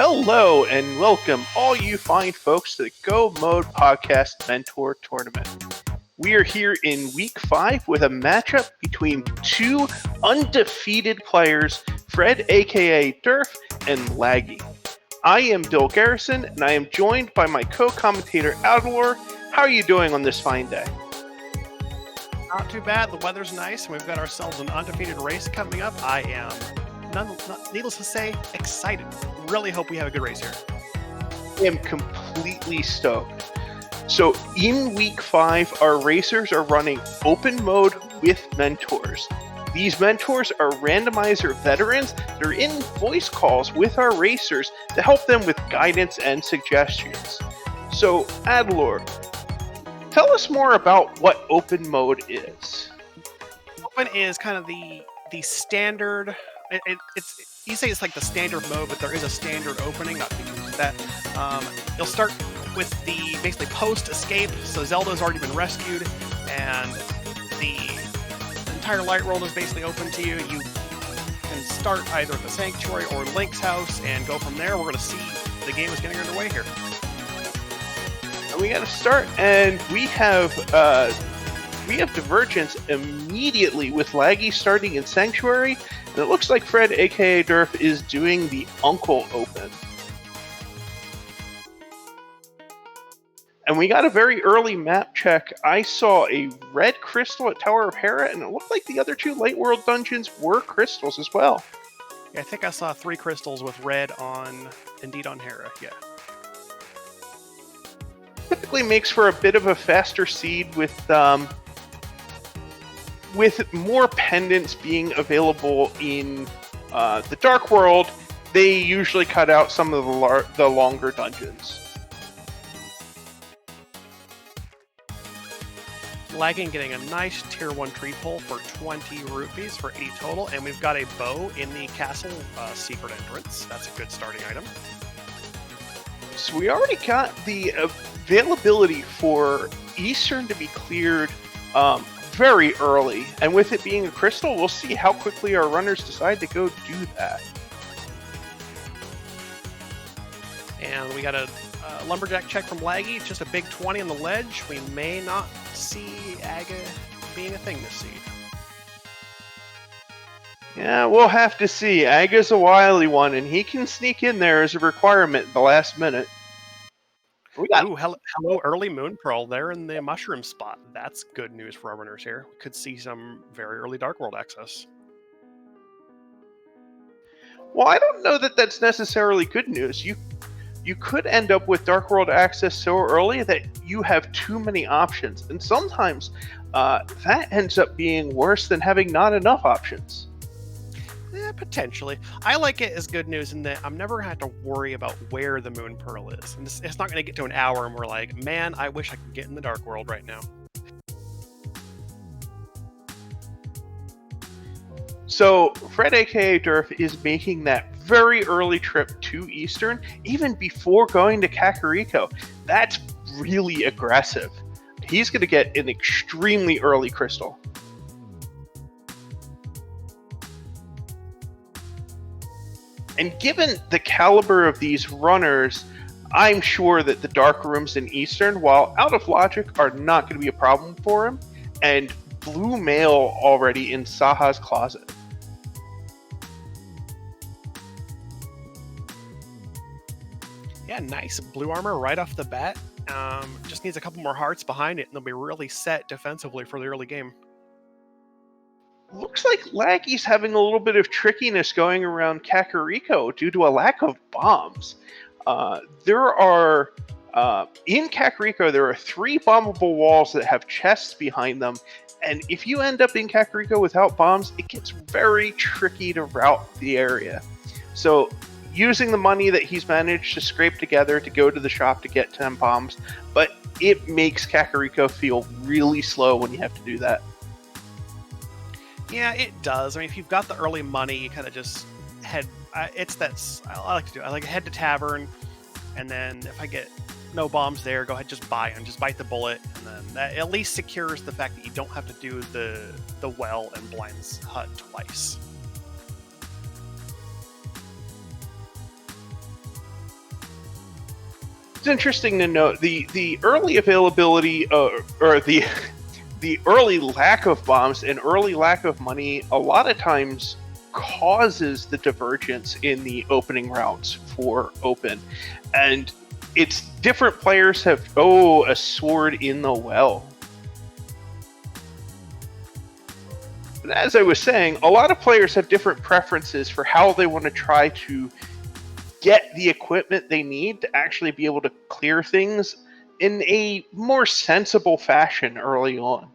Hello and welcome all you fine folks to the Go Mode Podcast Mentor Tournament. We are here in week 5 with a matchup between two undefeated players, fredAKAderf and Laggy. I am WGarrison and I am joined by my co-commentator Adilor. How are you doing on this fine day? Not too bad. The weather's nice and we've got ourselves an undefeated race coming up. I am, needless to say, excited. Really hope we have a good race here. I am completely stoked. So in week 5, our racers are running open mode with mentors. These mentors are randomizer veterans that are in voice calls with our racers to help them with guidance and suggestions. So Adilor, tell us more about what open mode is. Open is kind of the standard. It's you say it's like the standard mode, but there is a standard opening. Not to confuse that. You'll start with the basically post escape. So Zelda's already been rescued, and the entire light world is basically open to you. You can start either at the sanctuary or Link's house and go from there. We're going to see the game is getting underway here. And we got to start, and we have divergence immediately with Laggy starting in sanctuary. And it looks like fredAKAderf is doing the Uncle Open. And we got a very early map check. I saw a red crystal at Tower of Hera, and it looked like the other two Light World dungeons were crystals as well. Yeah, I think I saw 3 crystals with red on Hera, yeah. Typically makes for a bit of a faster seed with more pendants being available in the Dark World. They usually cut out some of the longer dungeons. Lagging getting a nice tier 1 tree pull for 20 rupees for 80 total, and we've got a bow in the castle secret entrance. That's a good starting item. So we already got the availability for Eastern to be cleared very early, and with it being a crystal, we'll see how quickly our runners decide to go do that. And we got a lumberjack check from Laggy, just a big 20 on the ledge. We may not see Aga being a thing this seed. Yeah, we'll have to see. Aga's a wily one, and he can sneak in there as a requirement at the last minute. Ooh, hello, early Moon Pearl there in the mushroom spot. That's good news for our runners here. We could see some very early Dark World access. Well, I don't know that that's necessarily good news. You could end up with Dark World access so early that you have too many options, and sometimes that ends up being worse than having not enough options. Potentially. I like it as good news in that I'm never going to have to worry about where the Moon Pearl is. And it's not going to get to an hour and we're like, man, I wish I could get in the Dark World right now. So fredAKAderf is making that very early trip to Eastern, even before going to Kakariko. That's really aggressive. He's going to get an extremely early crystal. And given the caliber of these runners, I'm sure that the dark rooms in Eastern, while out of logic, are not going to be a problem for him. And blue mail already in Saha's closet. Yeah, nice blue armor right off the bat. Just needs a couple more hearts behind it, and they'll be really set defensively for the early game. Looks like Laggy's having a little bit of trickiness going around Kakariko due to a lack of bombs. In Kakariko, there are 3 bombable walls that have chests behind them, and if you end up in Kakariko without bombs, it gets very tricky to route the area. So using the money that he's managed to scrape together to go to the shop to get 10 bombs, but it makes Kakariko feel really slow when you have to do that. Yeah, it does. I mean, if you've got the early money, you kind of just head. I like to do. I like head to tavern, and then if I get no bombs there, go ahead, just buy and just bite the bullet, and then that at least secures the fact that you don't have to do the well and Blind's Hut twice. It's interesting to note the early availability or the the early lack of bombs and early lack of money a lot of times causes the divergence in the opening routes for open, and it's different players have a sword in the well. But as I was saying, a lot of players have different preferences for how they want to try to get the equipment they need to actually be able to clear things in a more sensible fashion early on.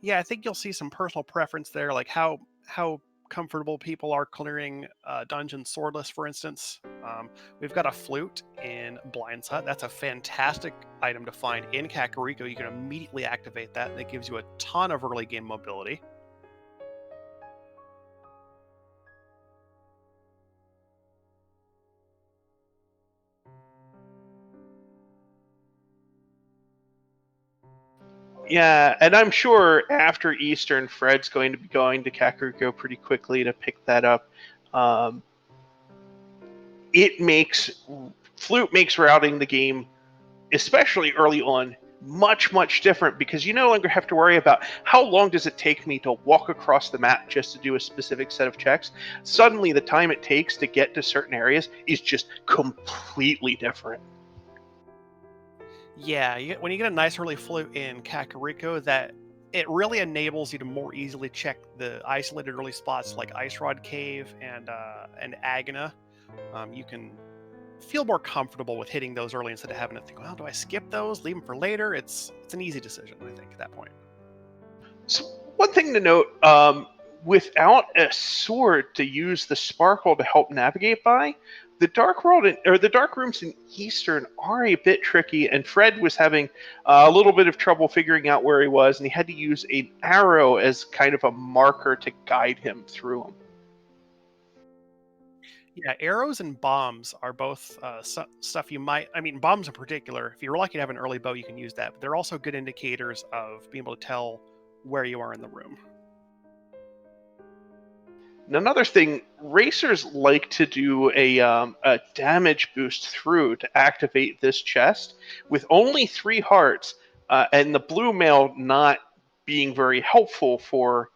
Yeah, I think you'll see some personal preference there, like how comfortable people are clearing dungeons swordless, for instance. We've got a flute in Blind's Hut. That's a fantastic item to find in Kakariko. You can immediately activate that, and it gives you a ton of early game mobility. Yeah, and I'm sure after Eastern, Fred's going to be going to Kakariko pretty quickly to pick that up. Um, it makes Flute makes routing the game, especially early on, much different because you no longer have to worry about how long does it take me to walk across the map just to do a specific set of checks. Suddenly, the time it takes to get to certain areas is just completely different. Yeah, when you get a nice early flute in Kakariko, that it really enables you to more easily check the isolated early spots like Ice Rod Cave and Agana. You can feel more comfortable with hitting those early instead of having to think, well, do I skip those, leave them for later? It's an easy decision, I think, at that point. So one thing to note, without a sword to use the sparkle to help navigate by, the dark world or the dark rooms in Eastern are a bit tricky, and Fred was having a little bit of trouble figuring out where he was, and he had to use an arrow as kind of a marker to guide him through them. Yeah, arrows and bombs are both stuff you might. I mean, bombs in particular. If you're lucky to have an early bow, you can use that. But they're also good indicators of being able to tell where you are in the room. And another thing, racers like to do a damage boost through to activate this chest with only 3 hearts, and the blue mail not being very helpful for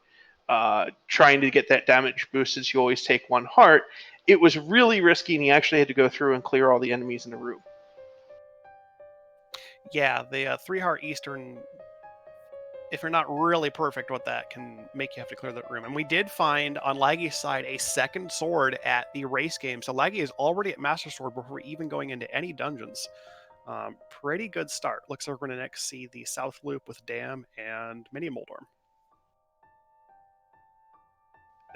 trying to get that damage boost since you always take 1 heart. It was really risky, and he actually had to go through and clear all the enemies in the room. Yeah, the 3 heart Eastern, if you're not really perfect with that, can make you have to clear that room. And we did find on Laggy's side a second sword at the race game. So Laggy is already at Master Sword before even going into any dungeons. Pretty good start. Looks like we're going to next see the South Loop with Dam and Mini Moldorm.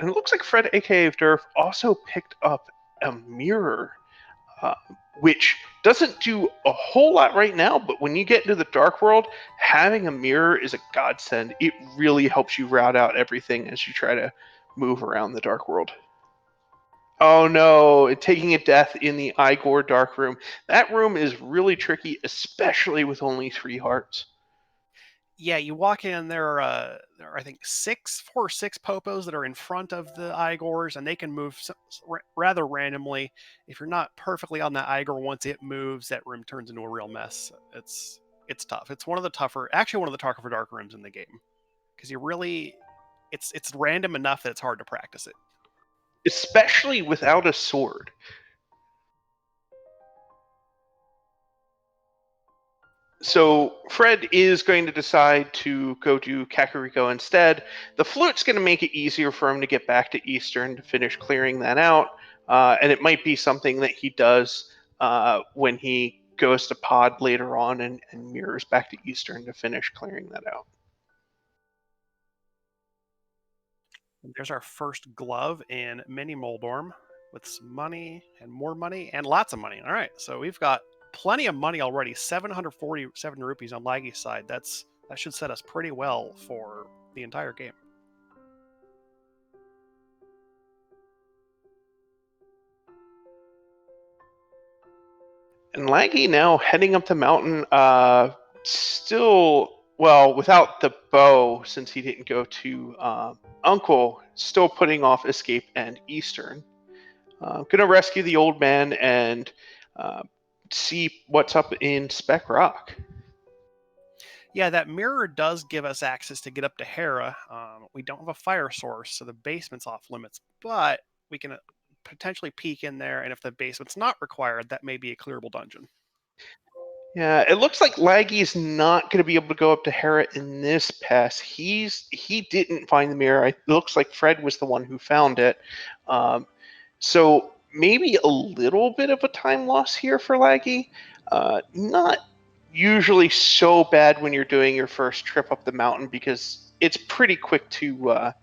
And it looks like fredAKAderf also picked up a mirror, uh, which doesn't do a whole lot right now, but when you get into the dark world, having a mirror is a godsend. It really helps you route out everything as you try to move around the dark world. Oh no, taking a death in the Igor dark room. That room is really tricky, especially with only 3 hearts. Yeah, you walk in, there are I think 4 or 6 popos that are in front of the Igors, and they can move rather randomly. If you're not perfectly on that Igor, once it moves, that room turns into a real mess. It's tough. It's one of the tougher, actually one of the tougher dark rooms in the game, because you really, it's random enough that it's hard to practice it. Especially without a sword. So Fred is going to decide to go to Kakariko instead. The flute's going to make it easier for him to get back to Eastern to finish clearing that out, and it might be something that he does when he goes to Pod later on and mirrors back to Eastern to finish clearing that out. And there's our first glove in Mini Moldorm with some money and more money and lots of money. All right, so we've got plenty of money already. 747 rupees on Laggy's side. That should set us pretty well for the entire game. And Laggy now heading up the mountain, still well, without the bow, since he didn't go to Uncle, still putting off Escape and Eastern. Gonna rescue the old man and see what's up in Spec Rock. Yeah, that mirror does give us access to get up to Hera. We don't have a fire source, so the basement's off limits, but we can potentially peek in there, and if the basement's not required, that may be a clearable dungeon. Yeah, it looks like Laggy's not going to be able to go up to Hera in this pass. He didn't find the mirror. It looks like Fred was the one who found it. So maybe a little bit of a time loss here for Laggy. Not usually so bad when you're doing your first trip up the mountain because it's pretty quick to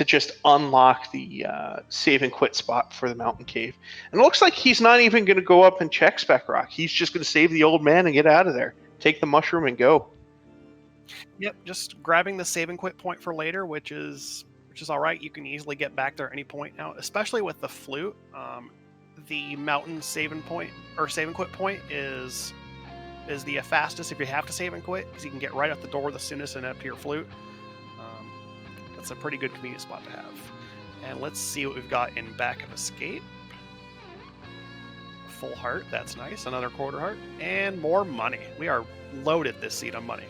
just unlock the save and quit spot for the mountain cave. And it looks like he's not even going to go up and check Spec Rock. He's just going to save the old man and get out of there. Take the mushroom and go. Yep, just grabbing the save and quit point for later, which is all right. You can easily get back there at any point now, especially with the flute. The mountain save and point or save and quit point is the fastest if you have to save and quit, because you can get right out the door the soonest and up to your flute. That's a pretty good convenient spot to have. And let's see what we've got in back of Escape. Full heart, that's nice. Another quarter heart. And more money. We are loaded this seat on money.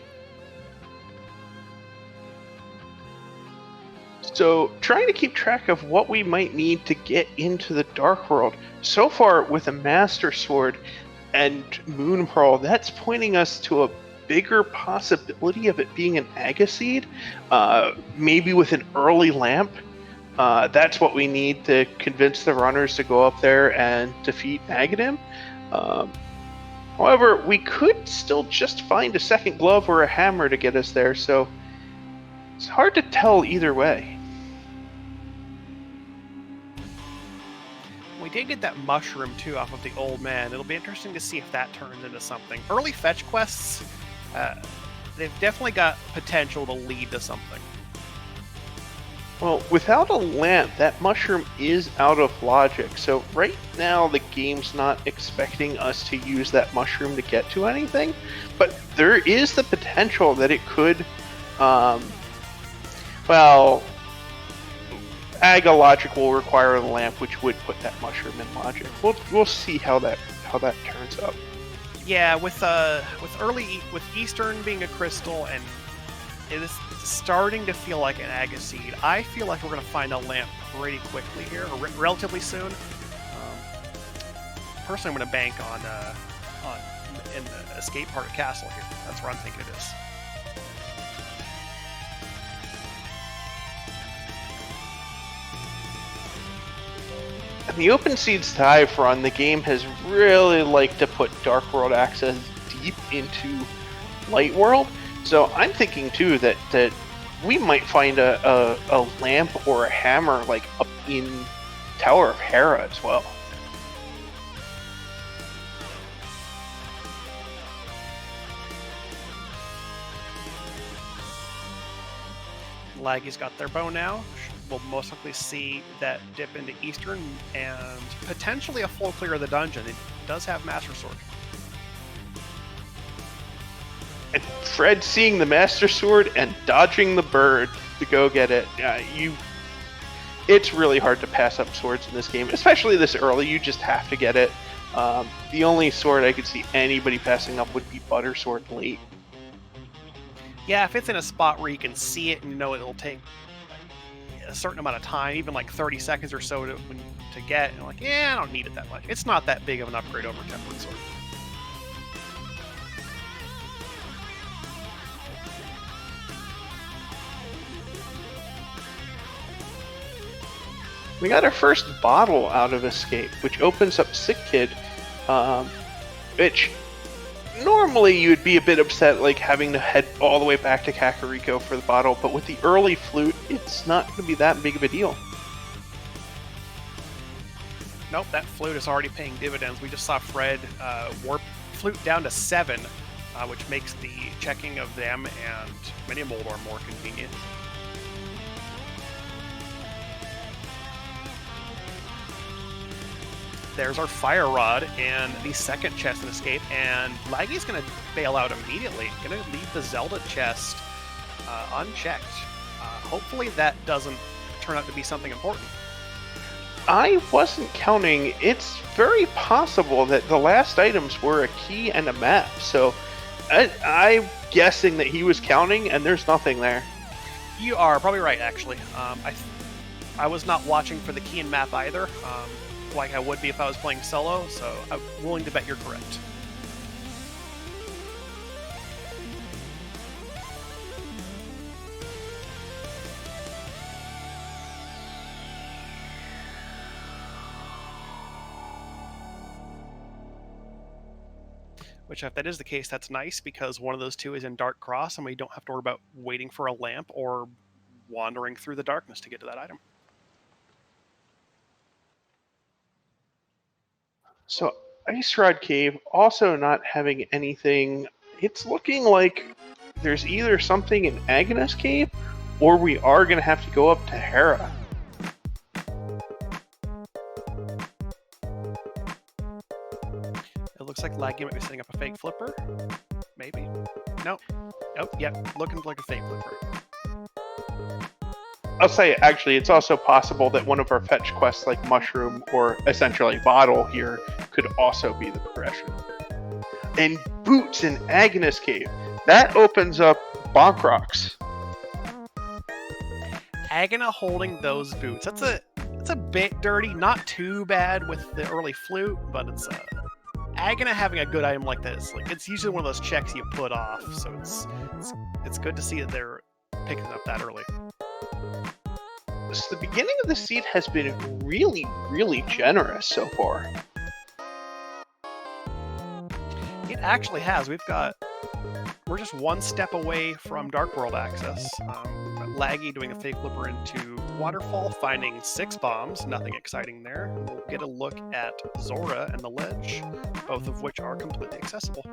So, trying to keep track of what we might need to get into the Dark World. So far, with a Master Sword and Moon Pearl, that's pointing us to a bigger possibility of it being an Agaseed, maybe with an early lamp. That's what we need to convince the runners to go up there and defeat Agadim. However, we could still just find a second glove or a hammer to get us there, so it's hard to tell either way. We did get that mushroom too off of the old man. It'll be interesting to see if that turns into something. Early fetch quests, they've definitely got potential to lead to something. Well, without a lamp, that mushroom is out of logic. So right now, the game's not expecting us to use that mushroom to get to anything. But there is the potential that it could, Aga logic will require a lamp, which would put that mushroom in logic. We'll see how that turns up. Yeah, with Eastern being a crystal and it is starting to feel like an Agaseed, I feel like we're going to find a lamp pretty quickly here, or relatively soon. Personally, I'm going to bank on in the escape part of Castle here. That's where I'm thinking it is. In the Open Seeds Dive run, the game has really liked to put Dark World access deep into Light World. So I'm thinking too that we might find a lamp or a hammer like up in Tower of Hera as well. Laggy's got their bow now. We'll most likely see that dip into Eastern and potentially a full clear of the dungeon. It does have Master Sword. And Fred seeing the Master Sword and dodging the bird to go get it. It's really hard to pass up swords in this game, especially this early. You just have to get it. The only sword I could see anybody passing up would be Butter Sword late. Yeah, if it's in a spot where you can see it and you know it'll take a certain amount of time, even like 30 seconds or so to get, and like, yeah, I don't need it that much. It's not that big of an upgrade over Tempered Sword. We got our first bottle out of Escape, which opens up Sick Kid, which normally you'd be a bit upset like having to head all the way back to Kakariko for the bottle, but with the early flute, it's not going to be that big of a deal. Nope, that flute is already paying dividends. We just saw Fred warp flute down to 7, which makes the checking of them and Mini Moldor more convenient. there's our fire rod and the second chest and escape, and Laggy's going to bail out immediately. Going to leave the Zelda chest unchecked. Hopefully that doesn't turn out to be something important. I wasn't counting. It's very possible that the last items were a key and a map, so I'm guessing that he was counting and there's nothing there. You are probably right, actually. I was not watching for the key and map either, like I would be if I was playing solo, so I'm willing to bet you're correct. Which, if that is the case, that's nice, because one of those two is in Dark Cross, and we don't have to worry about waiting for a lamp or wandering through the darkness to get to that item. So, Ice Rod Cave also not having anything. It's looking like there's either something in Agnes Cave, or we are going to have to go up to Hera. It looks like Laggy might be setting up a fake flipper. Maybe. Nope. Nope. Yep. Looking like a fake flipper. I'll say, actually, it's also possible that one of our fetch quests, like Mushroom or essentially Bottle here, could also be the progression. And Boots in Agnes Cave. That opens up Bonk Rocks. Agna holding those boots. That's a bit dirty. Not too bad with the early flute, but it's Agna having a good item like this. Like, it's usually one of those checks you put off, so it's good to see that they're picking it up that early. So the beginning of the seed has been really, really generous so far. It actually has. We're just one step away from Dark World access. Laggy doing a fake flipper into Waterfall, finding 6 bombs. Nothing exciting there. We'll get a look at Zora and the ledge, both of which are completely accessible.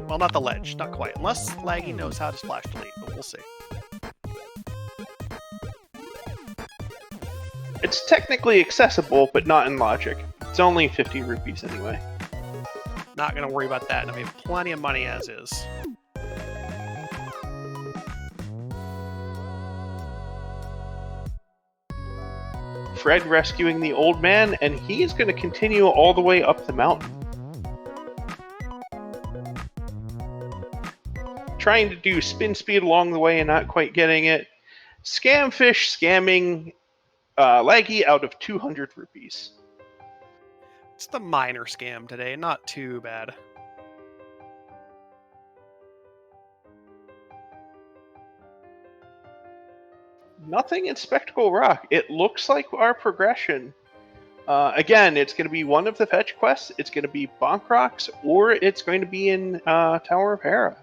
Well, not the ledge, not quite. Unless Laggy knows how to splash delete, but we'll see. It's technically accessible, but not in logic. It's only 50 rupees anyway. Not going to worry about that, and I have plenty of money as is. Fred rescuing the old man, and he is going to continue all the way up the mountain. Trying to do spin speed along the way and not quite getting it. Scamfish scamming Laggy out of 200 rupees. It's the minor scam today, not too bad. Nothing in Spectacle Rock. It looks like our progression. Again, it's going to be one of the fetch quests. It's going to be Bonk Rocks, or it's going to be in Tower of Hera.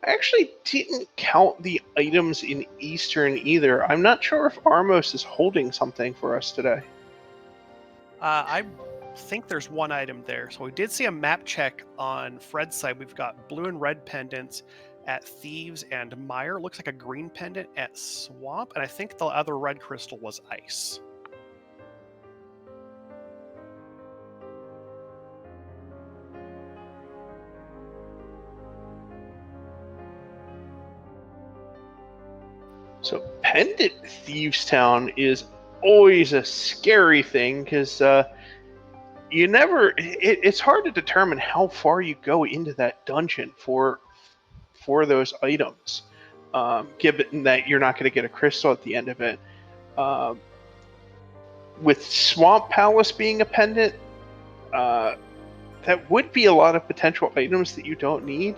I actually didn't count the items in Eastern either. I'm not sure if Armos is holding something for us today. I think there's one item there. So we did see a map check on Fred's side. We've got blue and red pendants at Thieves and Mire. Looks like a green pendant at Swamp. And I think the other red crystal was ice. So Pendant Thieves Town is always a scary thing because you never. It's hard to determine how far you go into that dungeon for those items, given that you're not going to get a crystal at the end of it. With Swamp Palace being a pendant, that would be a lot of potential items that you don't need.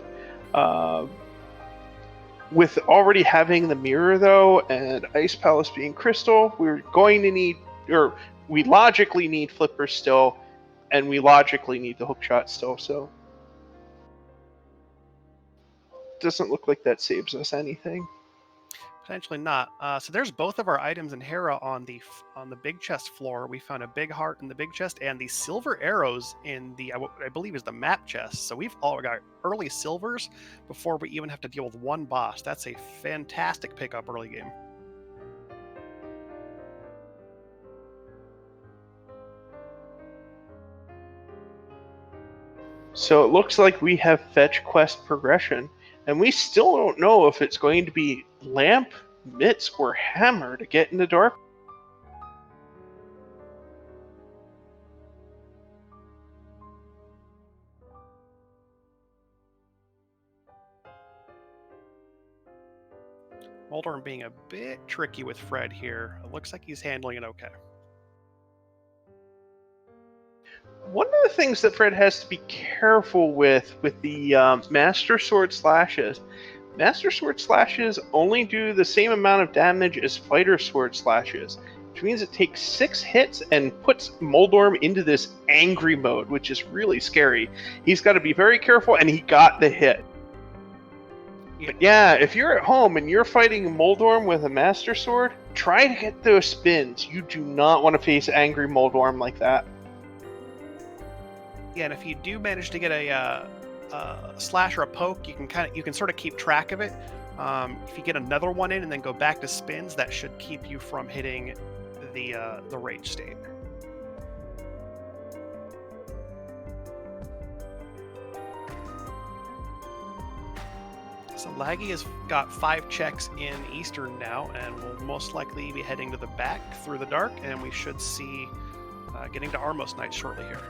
With already having the mirror, though, and Ice Palace being crystal, we're going to need, or we logically need flippers still, and we logically need the hookshot still, so doesn't look like that saves us anything. Potentially not. So there's both of our items in Hera on the big chest floor. We found a big heart in the big chest and the silver arrows in the what I believe is the map chest. So we've all got early silvers before we even have to deal with one boss. That's a fantastic pickup early game. So it looks like we have fetch quest progression, and we still don't know if it's going to be lamp, mitts, or hammer to get into dark. Moldorm being a bit tricky with Fred here. It looks like he's handling it okay. One of the things that Fred has to be careful with the Master Sword slashes. Master Sword slashes only do the same amount of damage as Fighter Sword slashes, which means it takes 6 hits and puts Moldorm into this angry mode, which is really scary. He's got to be very careful, and he got the hit. But yeah, if you're at home and you're fighting Moldorm with a Master Sword, try to get those spins. You do not want to face angry Moldorm like that. Yeah, and if you do manage to get a slash or a poke, you can sort of keep track of it. If you get another one in and then go back to spins, that should keep you from hitting the rage state. So Laggy has got 5 checks in Eastern now, and will most likely be heading to the back through the dark, and we should see getting to Armos Knights shortly here.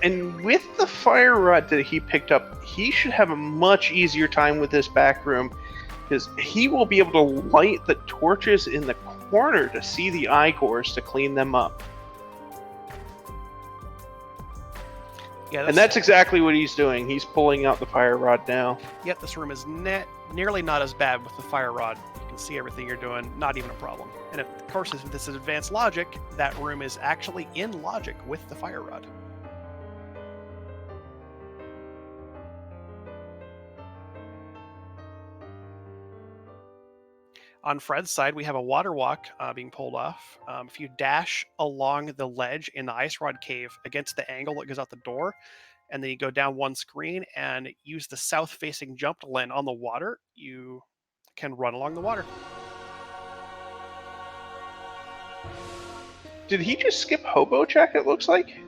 And with the fire rod that he picked up, he should have a much easier time with this back room, because he will be able to light the torches in the corner to see the Igors to clean them up. Yeah, and that's exactly what he's doing. He's pulling out the fire rod now. Yep, this room is nearly not as bad with the fire rod. You can see everything you're doing, not even a problem. And of course, with this advanced logic, that room is actually in logic with the fire rod. On Fred's side, we have a water walk being pulled off. If you dash along the ledge in the Ice Rod Cave against the angle that goes out the door, and then you go down one screen and use the south-facing jump to land on the water, you can run along the water. Did he just skip Hobo check, it looks like?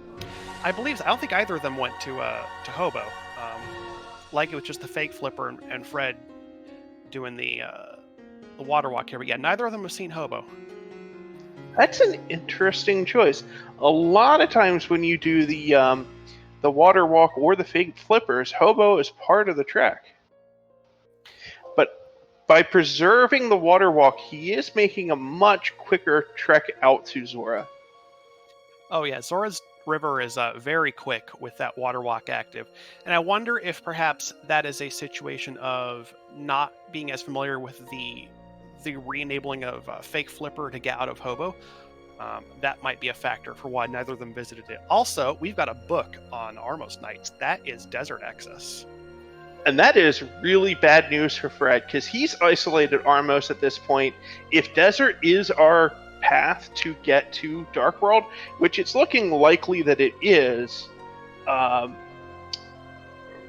I believe so. I don't think either of them went to Hobo. Like it was just the fake flipper and Fred doing the water walk here. But yeah, neither of them have seen Hobo. That's an interesting choice. A lot of times when you do the water walk or the fake flippers, Hobo is part of the trek. But by preserving the water walk, he is making a much quicker trek out to Zora. Oh yeah, Zora's River is very quick with that water walk active. And I wonder if perhaps that is a situation of not being as familiar with the re-enabling of fake flipper to get out of Hobo. That might be a factor for why neither of them visited it. Also, we've got a book on Armos Knights. That is desert access. And that is really bad news for Fred, because he's isolated Armos at this point. If desert is our path to get to Dark World, which it's looking likely that it is,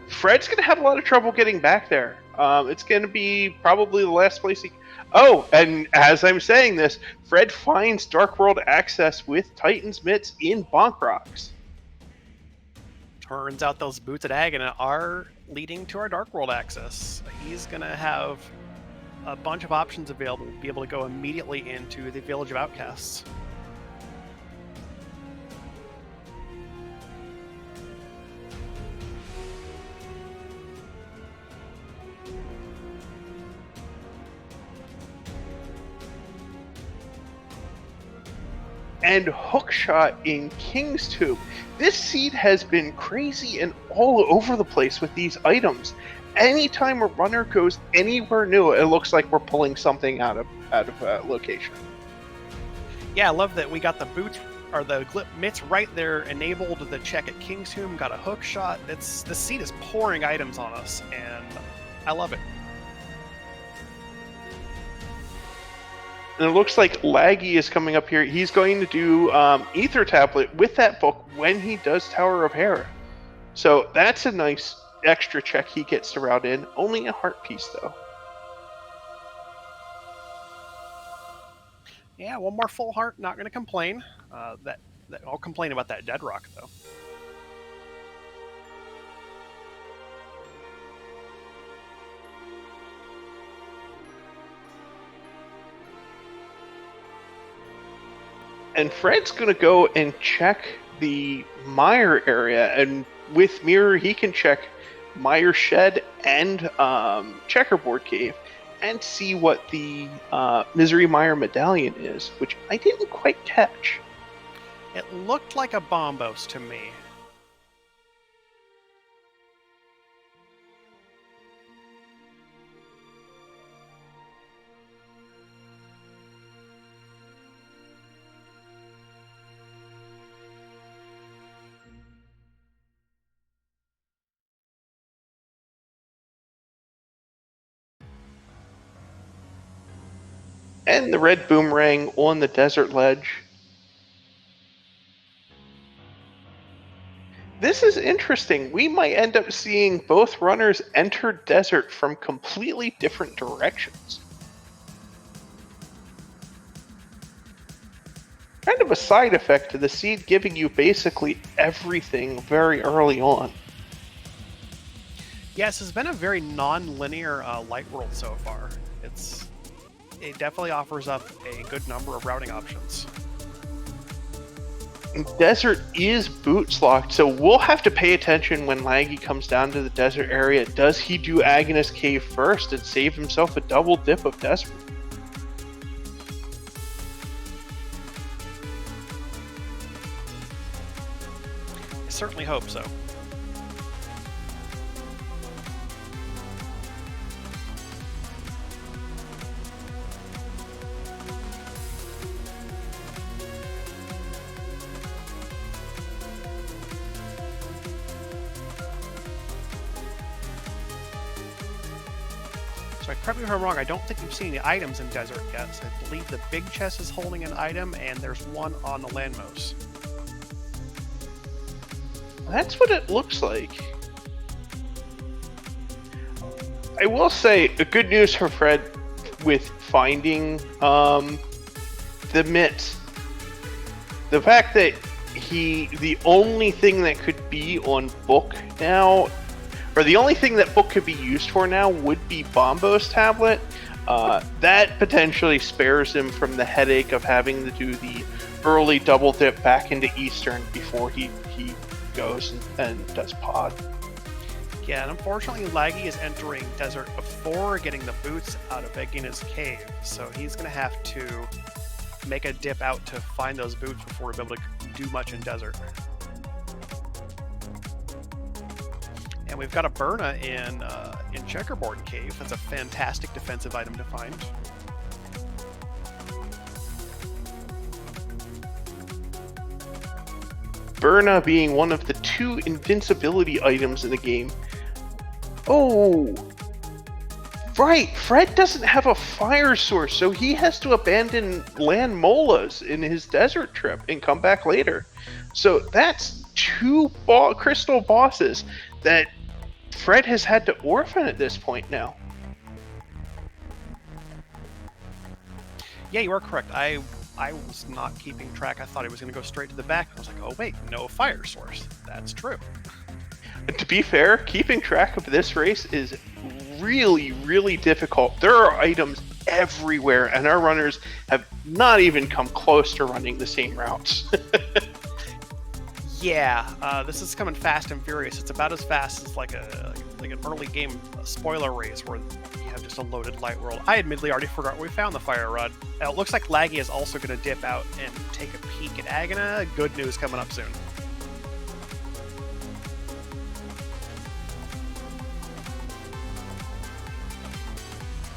Fred's going to have a lot of trouble getting back there. It's going to be probably the last place he... Oh, and as I'm saying this, Fred finds Dark World access with Titan's Mitts in Bonk Rocks. Turns out those boots at Agana are leading to our Dark World access. He's going to have a bunch of options available to be able to go immediately into the Village of Outcasts. And Hookshot in King's Tube. This seed has been crazy and all over the place with these items. Anytime a runner goes anywhere new, it looks like we're pulling something out of location. Yeah, I love that we got the boots or the mitts right there, enabled the check at King's Tomb, got a hook shot. The seed is pouring items on us, and I love it. And it looks like Laggy is coming up here. He's going to do Ether Tablet with that book when he does Tower of Hera. So that's a nice extra check he gets to route in. Only a heart piece, though. Yeah, one more full heart. Not going to complain. I'll complain about that dead rock, though. And Fred's going to go and check the Mire area, and with Mirror, he can check Mire Shed and Checkerboard Cave and see what the Misery Mire Medallion is, which I didn't quite catch. It looked like a Bombos to me. And the red boomerang on the desert ledge. This is interesting. We might end up seeing both runners enter desert from completely different directions. Kind of a side effect to the seed giving you basically everything very early on. Yes, it's been a very non-linear light world so far. It definitely offers up a good number of routing options. Desert is boots locked, so we'll have to pay attention when Laggy comes down to the desert area. Does he do Agnes Cave first and save himself a double dip of desert? I certainly hope so. So correct me if I'm wrong, I don't think we've seen the items in desert yet. So I believe the big chest is holding an item, and there's one on the landmost. That's what it looks like. I will say, good news for Fred with finding the mitts. The fact that the only thing that could be on book now, or the only thing that book could be used for now would be Bombo's tablet. That potentially spares him from the headache of having to do the early double dip back into Eastern before he goes and does pod. Yeah, and unfortunately Laggy is entering desert before getting the boots out of Agnes Cave, so he's going to have to make a dip out to find those boots before we're able to do much in desert. And we've got a Burna in Checkerboard Cave. That's a fantastic defensive item to find. Burna being one of the 2 invincibility items in the game. Oh, right. Fred doesn't have a fire source, so he has to abandon land molas in his desert trip and come back later. So that's 2 crystal bosses that Fred has had to orphan at this point now. Yeah, you are correct. I was not keeping track. I thought he was going to go straight to the back. I was like, oh wait, no fire source. That's true. To be fair, keeping track of this race is really, really difficult. There are items everywhere, and our runners have not even come close to running the same routes. Yeah, this is coming fast and furious. It's about as fast as like an early game spoiler race where you have just a loaded light world. I admittedly already forgot where we found the fire rod. It looks like Laggy is also going to dip out and take a peek at Agna. Good news coming up soon.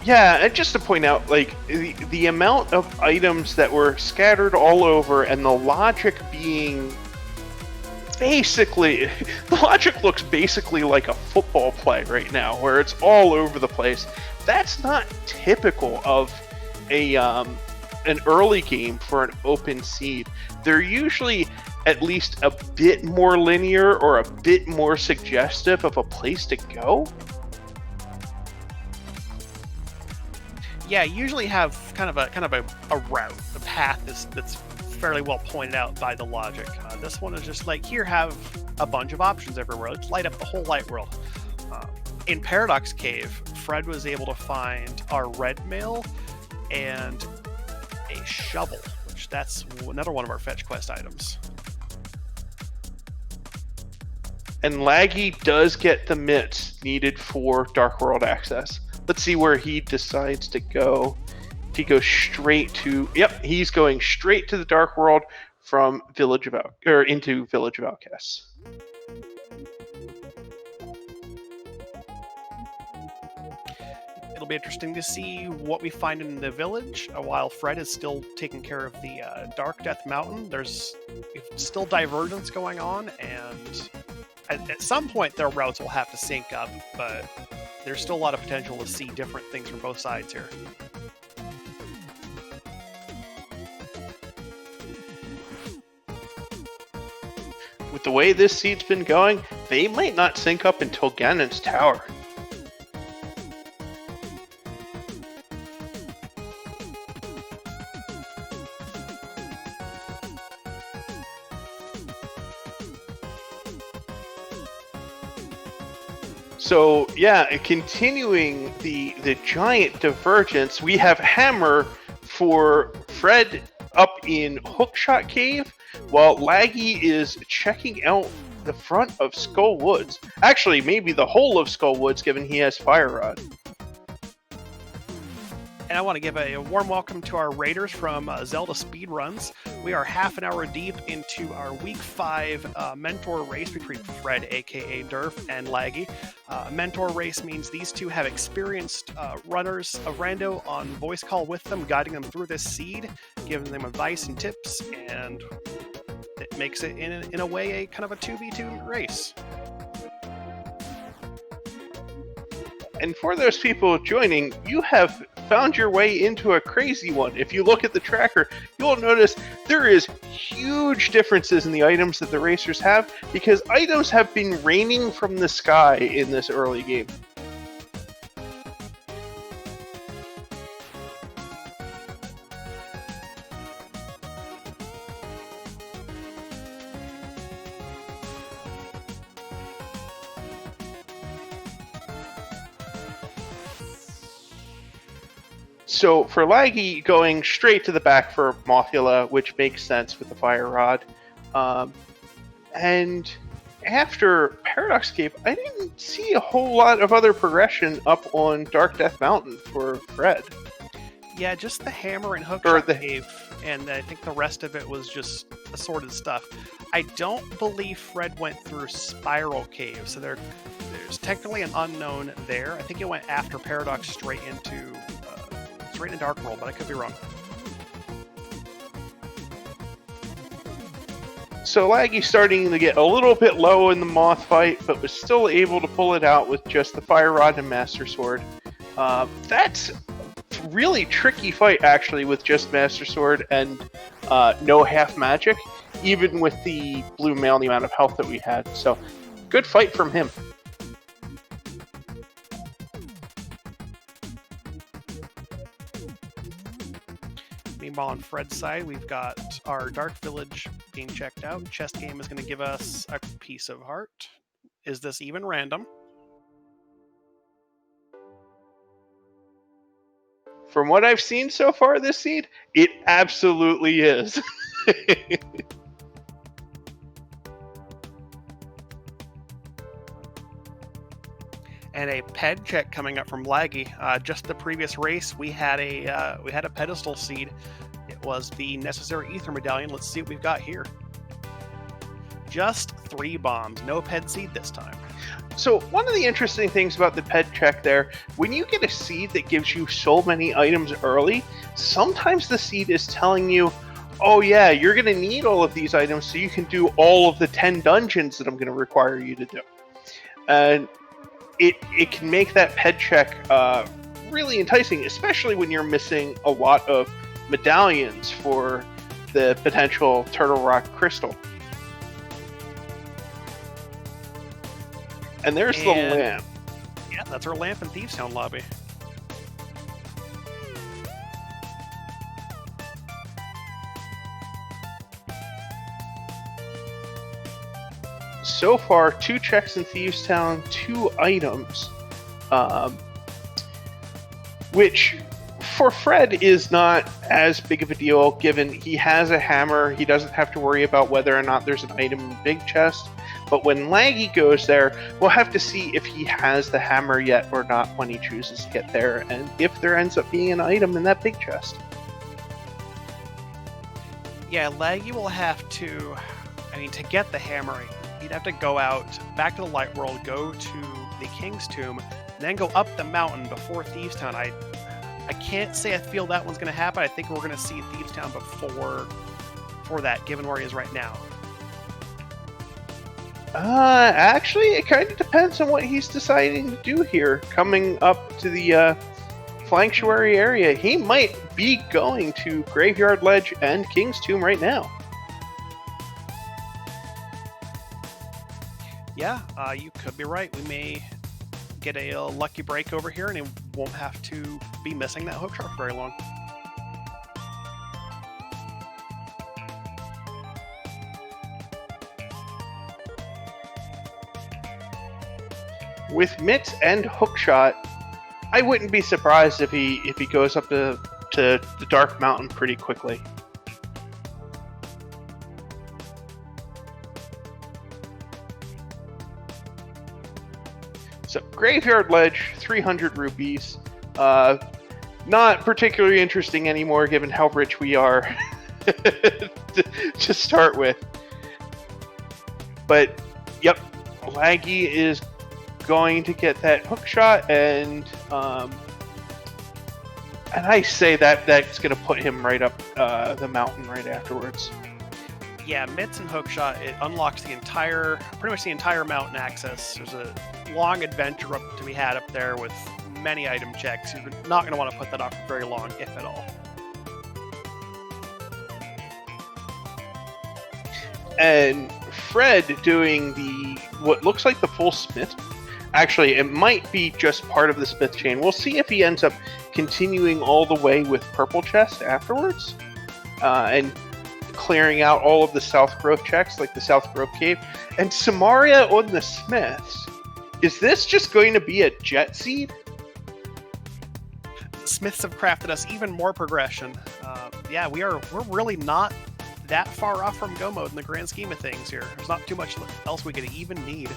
Yeah, and just to point out, like, the amount of items that were scattered all over, and the logic being basically, the logic looks basically like a football play right now, where it's all over the place. That's not typical of a an early game for an open seed, they're usually at least a bit more linear or a bit more suggestive of a place to go. Yeah, usually have kind of a route, a path that's fairly well pointed out by the logic. This one is just like, here, have a bunch of options everywhere. Let's light up the whole light world. In Paradox Cave, Fred was able to find our red mail and a shovel, which that's another one of our fetch quest items. And Laggy does get the mitts needed for Dark World access. Let's see where he decides to go. If he goes straight to, yep, he's going straight to the Dark World from Village of into Village of Outcasts. It'll be interesting to see what we find in the village while Fred is still taking care of the Dark Death Mountain. There's still divergence going on, and at some point their routes will have to sync up, but there's still a lot of potential to see different things from both sides here. With the way this seed's been going, they might not sync up until Ganon's Tower. So yeah, continuing the giant divergence, we have Hammer for Fred up in Hookshot Cave, while Laggy is checking out the front of Skull Woods. Actually, maybe the whole of Skull Woods, given he has Fire Rod. And I want to give a warm welcome to our raiders from Zelda Speedruns. We are half an hour deep into our Week 5 Mentor race between Fred, AKAderf, and Laggy. Mentor race means these two have experienced runners of Rando on voice call with them, guiding them through this seed, giving them advice and tips, and it makes it, in a way, a kind of a 2v2 race. And for those people joining, you have found your way into a crazy one. If you look at the tracker, you'll notice there is huge differences in the items that the racers have, because items have been raining from the sky in this early game. So for Laggy, going straight to the back for Mothula, which makes sense with the Fire Rod. And after Paradox Cave, I didn't see a whole lot of other progression up on Dark Death Mountain for Fred. Yeah, just the Hammer and Hookshot Cave, and I think the rest of it was just assorted stuff. I don't believe Fred went through Spiral Cave, so there's technically an unknown there. I think it went after Paradox straight into Dark World, but I could be wrong. So Laggy's starting to get a little bit low in the Moth fight, but was still able to pull it out with just the Fire Rod and Master Sword. That's a really tricky fight, actually, with just Master Sword and no half magic, even with the blue mail and the amount of health that we had. So, good fight from him. Meanwhile, on Fred's side, we've got our Dark Village being checked out. Chest Game is going to give us a piece of heart. Is this even random? From what I've seen so far this seed, it absolutely is. And a ped check coming up from Laggy. Just the previous race, we had a pedestal seed. It was the necessary ether medallion. Let's see what we've got here. Just 3 bombs, no ped seed this time. So one of the interesting things about the ped check there, when you get a seed that gives you so many items early, sometimes the seed is telling you, oh yeah, you're going to need all of these items so you can do all of the 10 dungeons that I'm going to require you to do. And it can make that ped check really enticing, especially when you're missing a lot of medallions for the potential Turtle Rock crystal. And there's the lamp. Yeah, that's our lamp in Thieves Town lobby. So far, 2 checks in Thieves Town, 2 items, which for Fred is not as big of a deal, given he has a hammer. He doesn't have to worry about whether or not there's an item in the big chest. But when Laggy goes there, we'll have to see if he has the hammer yet or not when he chooses to get there, and if there ends up being an item in that big chest. Yeah, Laggy will have to, to get the hammer, he'd have to go out, back to the Light World, go to the King's Tomb, and then go up the mountain before Thieves Town. I can't say I feel that one's going to happen. I think we're going to see Thieves Town before that, given where he is right now. Actually, it kind of depends on what he's deciding to do here. Coming up to the Flanctuary area, he might be going to Graveyard Ledge and King's Tomb right now. Yeah, you could be right. We may get a lucky break over here, and he won't have to be missing that hook shot for very long. With mitts and hookshot, I wouldn't be surprised if he goes up to the Dark Mountain pretty quickly. So Graveyard Ledge, 300 rupees. Not particularly interesting anymore, given how rich we are to start with. But yep, Laggy is going to get that hook shot, and I say that's going to put him right up the mountain right afterwards. Yeah, mitts and hookshot, it unlocks pretty much the entire mountain access. There's a long adventure to be had up there with many item checks. You're not going to want to put that off for very long, if at all. And Fred doing what looks like the full smith. Actually, it might be just part of the smith chain. We'll see if he ends up continuing all the way with purple chest afterwards, and clearing out all of the South Growth checks, like the South Growth Cave. And Samaria on the smiths. Is this just going to be a jet seed? Smiths have crafted us even more progression. Yeah, we're really not that far off from go mode in the grand scheme of things here. There's not too much else we could even need.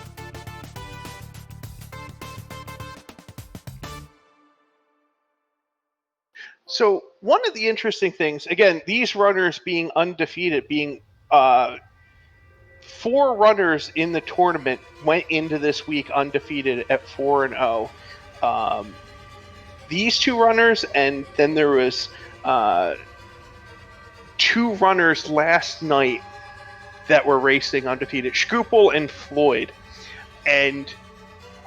So one of the interesting things, again, these runners being undefeated, being 4 runners in the tournament went into this week undefeated at 4-0. These 2 runners, and then there was 2 runners last night that were racing undefeated, Scruple and Floyd. And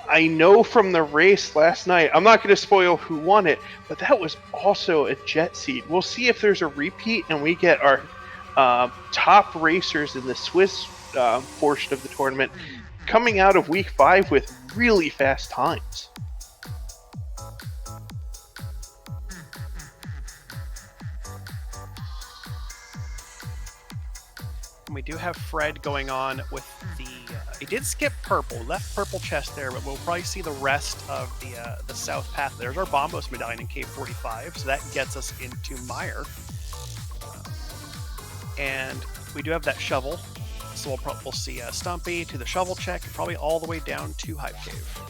I know from the race last night, I'm not going to spoil who won it, but that was also a jet seed. We'll see if there's a repeat and we get our top racers in the Swiss portion of the tournament coming out of week 5 with really fast times. And we do have Fred going on with the... he did skip purple, left purple chest there, but we'll probably see the rest of the south path. There's our Bombos medallion in Cave 45, so that gets us into Mire. And we do have that shovel, so we'll see Stumpy to the shovel check, and probably all the way down to Hive Cave.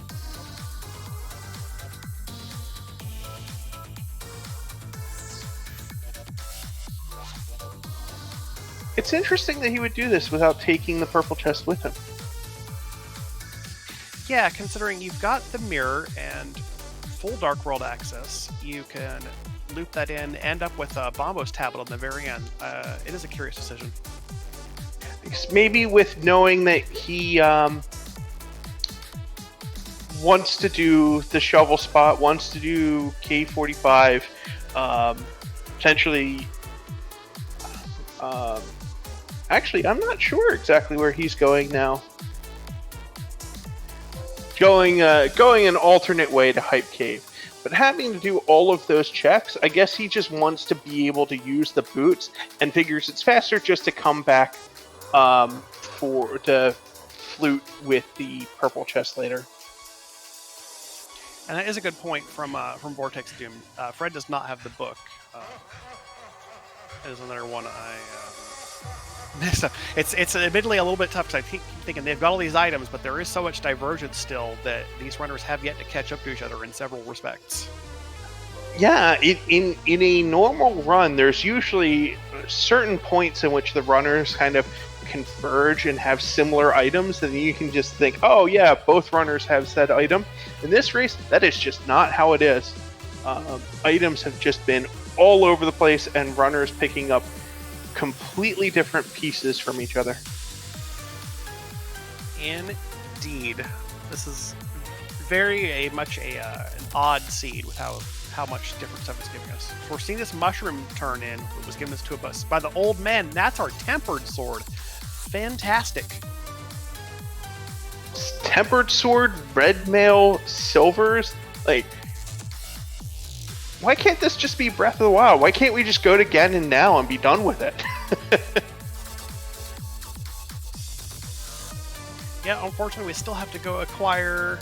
It's interesting that he would do this without taking the purple chest with him. Yeah, considering you've got the mirror and full Dark World access, you can loop that in, end up with a Bombos tablet on the very end. It is a curious decision. Maybe with knowing that he wants to do the shovel spot, wants to do K45, potentially. Actually, I'm not sure exactly where he's going now. Going an alternate way to Hype Cave. But having to do all of those checks, I guess he just wants to be able to use the boots and figures it's faster just to come back for the flute with the purple chest later. And that is a good point from Vortex Doom. Fred does not have the book. That is another one I messed up. It's admittedly a little bit tough because I keep thinking they've got all these items, but there is so much divergence still that these runners have yet to catch up to each other in several respects. Yeah, in a normal run, there's usually certain points in which the runners kind of converge and have similar items, and you can just think, oh yeah, both runners have said item. In this race, that is just not how it is. Items have just been all over the place, and runners picking up completely different pieces from each other. Indeed, this is very much an odd seed with how much different stuff it's giving us. So we're seeing this mushroom turn in. It was given this to us by the old man. That's our tempered sword. Fantastic. Tempered sword, red mail, silvers. Like, why can't this just be Breath of the Wild? Why can't we just go to Ganon now and be done with it? Yeah, unfortunately, we still have to go acquire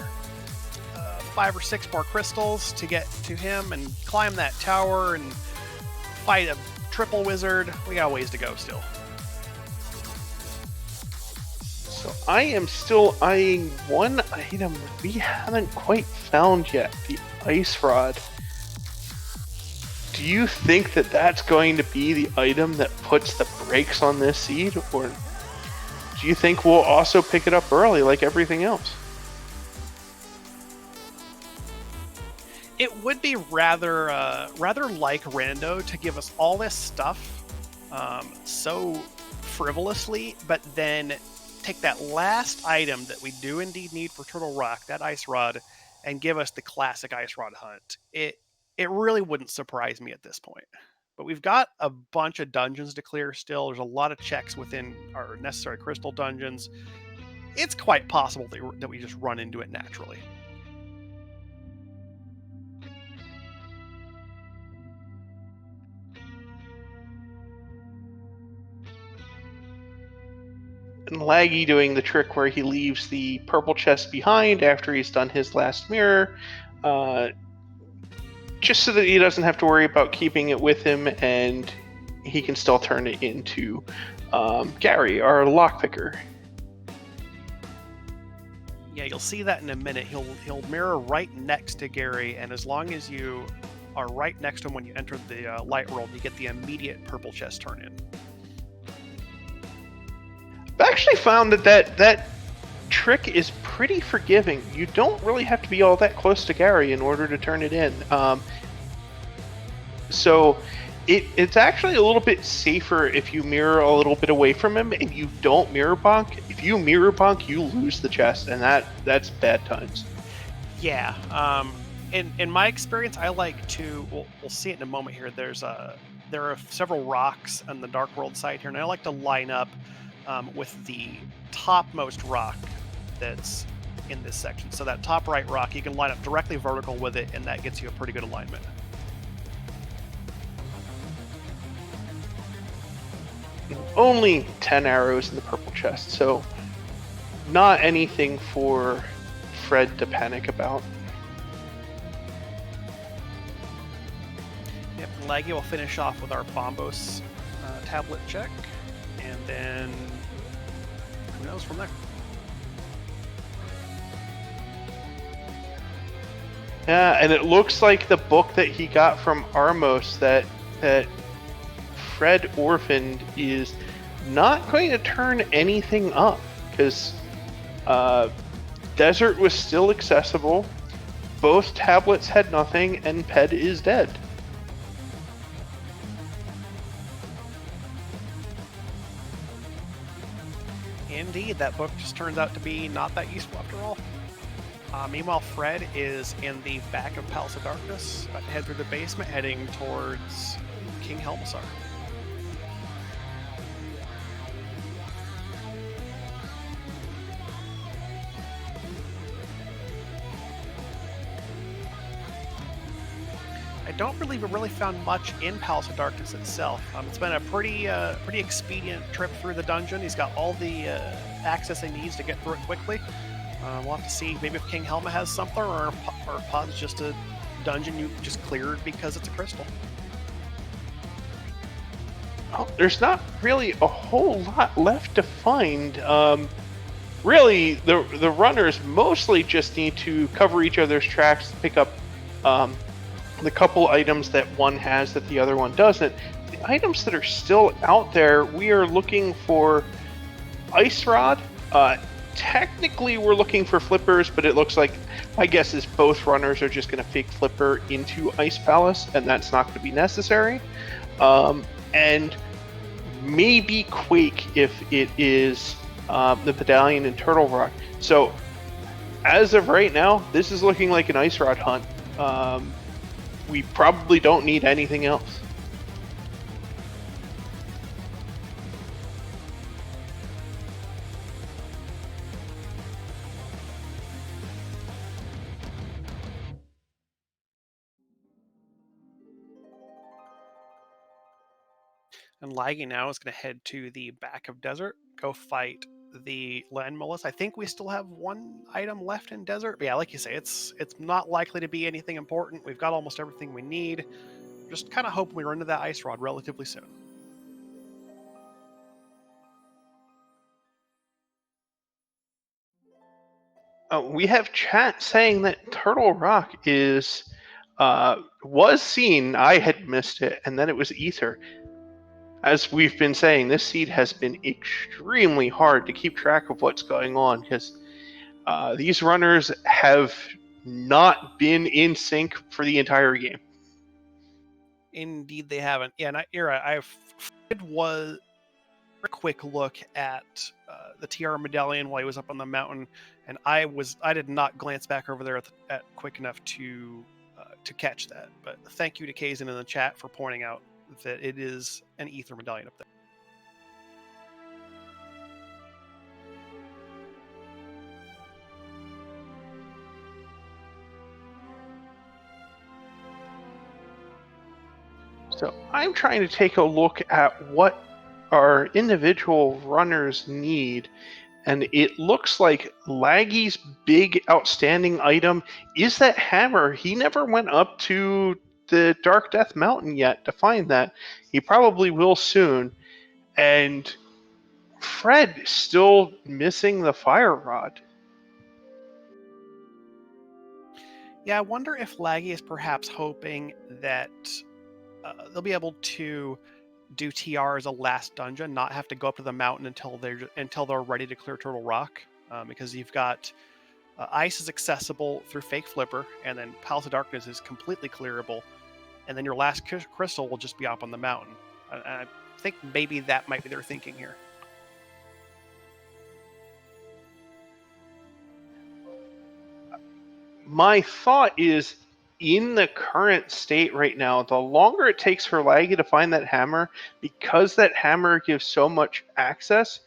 5 or 6 more crystals to get to him and climb that tower and fight a triple wizard. We got a ways to go still. So I am still eyeing one item that we haven't quite found yet, the ice rod. Do you think that that's going to be the item that puts the brakes on this seed, or do you think we'll also pick it up early like everything else? It would be rather like Rando to give us all this stuff so frivolously, but then take that last item that we do indeed need for Turtle Rock, that ice rod, and give us the classic ice rod hunt. It really wouldn't surprise me at this point. But we've got a bunch of dungeons to clear still. There's a lot of checks within our necessary crystal dungeons. It's quite possible that we just run into it naturally. And Laggy doing the trick where he leaves the purple chest behind after he's done his last mirror, just so that he doesn't have to worry about keeping it with him, and he can still turn it into Gary, our lockpicker. Yeah, you'll see that in a minute. He'll mirror right next to Gary, and as long as you are right next to him when you enter the light world, you get the immediate purple chest turn in. I've actually found that trick is pretty forgiving. You don't really have to be all that close to Gary in order to turn it in. So it's actually a little bit safer if you mirror a little bit away from him and you don't mirror bonk. If you mirror bonk, you lose the chest, and that's bad times. Yeah. In my experience, I like to. We'll see it in a moment here. There are several rocks on the Dark World side here, and I like to line up with the topmost rock that's in this section. So that top right rock, you can line up directly vertical with it, and that gets you a pretty good alignment. Only 10 arrows in the purple chest, so not anything for Fred to panic about. Yep, and Laggy will finish off with our Bombos tablet check, and then who knows from there. Yeah, and it looks like the book that he got from Armos that Fred orphaned is not going to turn anything up, because Desert was still accessible, both tablets had nothing, and Ped is dead. Indeed, that book just turns out to be not that useful after all. Meanwhile, Fred is in the back of Palace of Darkness, about to head through the basement, heading towards King Helmasaur. I don't believe we really found much in Palace of Darkness itself. It's been a pretty expedient trip through the dungeon. He's got all the access he needs to get through it quickly. We'll have to see maybe if King Helma has something, or if it's just a dungeon you just cleared because it's a crystal. Oh, there's not really a whole lot left to find. Really, the runners mostly just need to cover each other's tracks to pick up the couple items that one has that the other one doesn't. The items that are still out there, we are looking for Ice Rod. Technically, we're looking for flippers, but it looks like, my guess is both runners are just going to fake flipper into Ice Palace, and that's not going to be necessary. And maybe Quake if it is the Medallion and Turtle Rock. So, as of right now, this is looking like an Ice Rod hunt. We probably don't need anything else. And Laggy now is going to head to the back of Desert, go fight the Land Mollusk. I think we still have one item left in Desert. But yeah, like you say, it's not likely to be anything important. We've got almost everything we need. Just kind of hope we run into that Ice Rod relatively soon. We have chat saying that Turtle Rock was seen. I had missed it, and then it was Ether. As we've been saying, this seed has been extremely hard to keep track of what's going on because these runners have not been in sync for the entire game. Indeed, they haven't. Yeah, and I was a quick look at the Tiara Medallion while he was up on the mountain, and I did not glance back over there at quick enough to catch that. But thank you to Kazin in the chat for pointing out that it is an Ether Medallion up there. So I'm trying to take a look at what our individual runners need, and it looks like Laggy's big outstanding item is that hammer. He never went up to the Dark Death Mountain yet to find that. He probably will soon. And Fred still missing the fire rod. Yeah, I wonder if Laggy is perhaps hoping that they'll be able to do TR as a last dungeon, not have to go up to the mountain until they're ready to clear Turtle Rock, because you've got Ice is accessible through Fake Flipper, and then Palace of Darkness is completely clearable, and then your last crystal will just be up on the mountain. I think maybe that might be their thinking here. My thought is, in the current state right now, the longer it takes for Laggy to find that hammer, because that hammer gives so much access,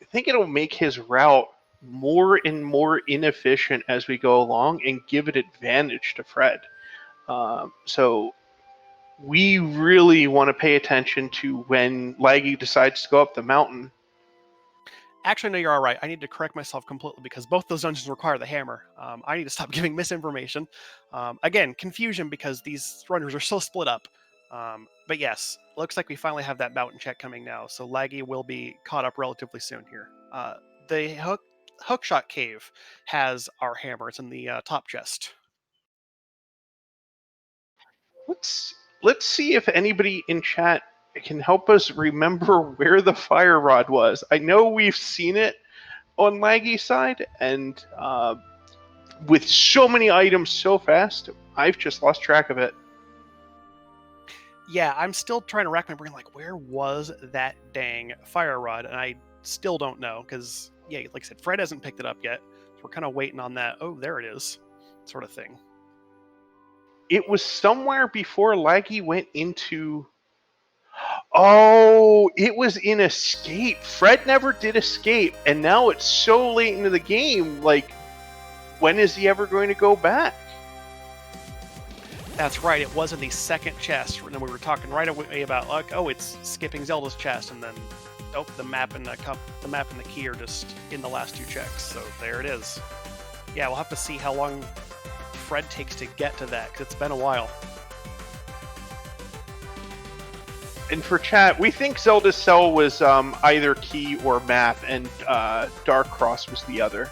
I think it'll make his route more and more inefficient as we go along and give it advantage to Fred. So we really want to pay attention to when Laggy decides to go up the mountain. Actually, no, you're all right. I need to correct myself completely because both those dungeons require the hammer. I need to stop giving misinformation. Again, confusion because these runners are so split up. But yes, looks like we finally have that mountain check coming now, so Laggy will be caught up relatively soon here. The Hookshot Cave has our hammer. It's in the top chest. Let's see if anybody in chat can help us remember where the fire rod was. I know we've seen it on Laggy's side, and with so many items so fast, I've just lost track of it. Yeah, I'm still trying to rack my brain, like, where was that dang fire rod? And I still don't know, because, yeah, like I said, Fred hasn't picked it up yet. So we're kind of waiting on that, oh, there it is, sort of thing. It was somewhere before Laggy went into Oh, it was in escape. Fred never did escape, and now it's so late into the game. Like, when is he ever going to go back? That's right. It was in the second chest, and then we were talking right away about like, oh, it's skipping Zelda's chest, and then oh, the map and the key are just in the last 2 checks. So there it is. Yeah, we'll have to see how long Fred takes to get to that, because it's been a while. And for chat, we think Zelda's cell was either key or map, and Dark Cross was the other.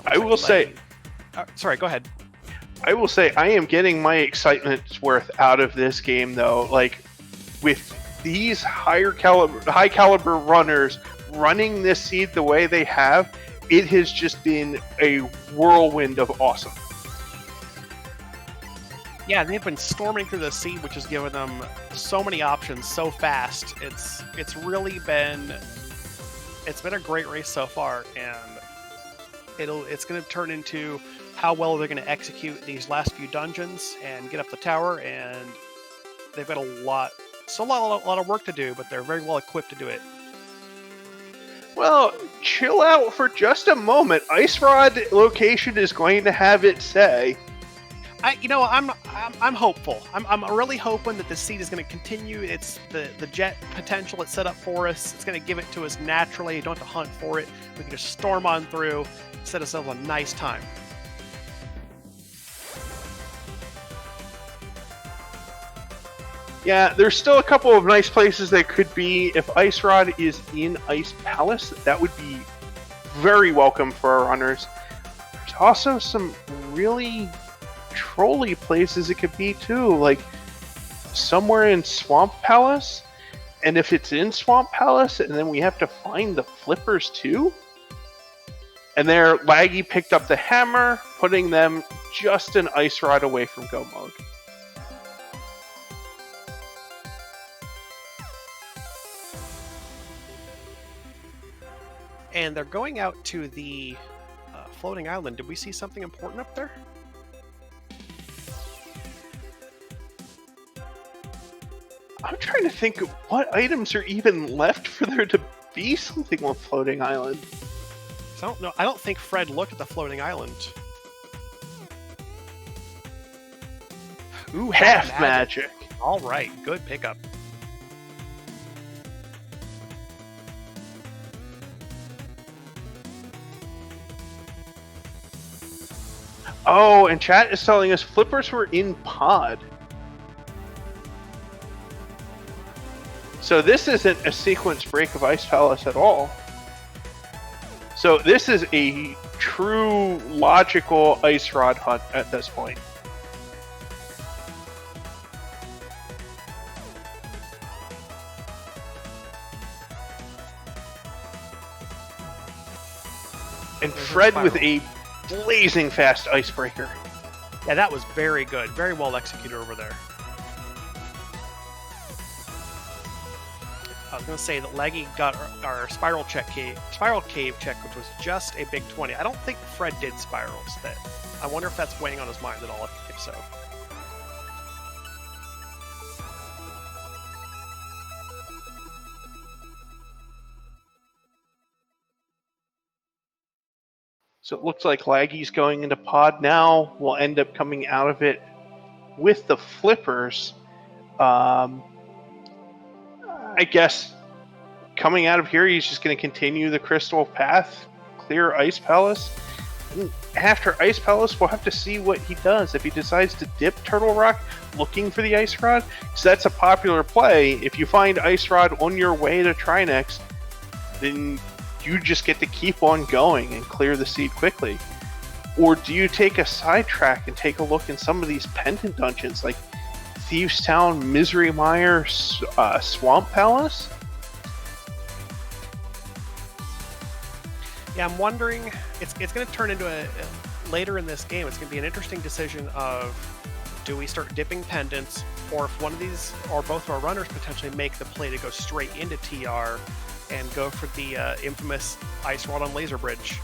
I will say... sorry, go ahead. I will say I am getting my excitement's worth out of this game, though. Like, with these high caliber runners running this seed the way they have, it has just been a whirlwind of awesome. Yeah, they've been storming through the seed, which has given them so many options so fast. It's really been a great race so far, and it's going to turn into how well they're going to execute these last few dungeons and get up the tower, and they've got a lot of work to do, but they're very well equipped to do it. Well, chill out for just a moment. Ice Rod location is going to have its say. I'm hopeful. I'm really hoping that the seed is going to continue. It's the jet potential it's set up for us. It's going to give it to us naturally. You don't have to hunt for it. We can just storm on through, set ourselves a nice time. Yeah, there's still a couple of nice places they could be. If Ice Rod is in Ice Palace, that would be very welcome for our runners. There's also some really trolly places it could be too, like somewhere in Swamp Palace. And if it's in Swamp Palace, and then we have to find the flippers too. And there, Laggy picked up the hammer, putting them just an Ice Rod away from go mode. And they're going out to the floating island. Did we see something important up there? I'm trying to think of what items are even left for there to be something on floating island. I don't know. I don't think Fred looked at the floating island. Ooh, half magic. All right, good pickup. Oh, and chat is telling us flippers were in pod. So this isn't a sequence break of Ice Palace at all. So this is a true logical Ice Rod hunt at this point. And Fred with a blazing fast icebreaker. Yeah, that was very good. Very well executed over there. I was going to say that Laggy got our spiral cave check, which was just a big 20. I don't think Fred did spirals. I wonder if that's weighing on his mind at all, if so. So it looks like Laggy's going into pod now. We'll end up coming out of it with the flippers. I guess coming out of here, he's just going to continue the crystal path, clear Ice Palace. And after Ice Palace, we'll have to see what he does. If he decides to dip Turtle Rock looking for the Ice Rod, because that's a popular play. If you find Ice Rod on your way to Trinex, then you just get to keep on going and clear the seed quickly. Or do you take a sidetrack and take a look in some of these pendant dungeons, like Thieves Town, Misery Mire, Swamp Palace? Yeah, I'm wondering. It's going to turn into a later in this game, it's going to be an interesting decision of, do we start dipping pendants, or if one of these or both of our runners potentially make the play to go straight into TR and go for the infamous ice rod on laser bridge.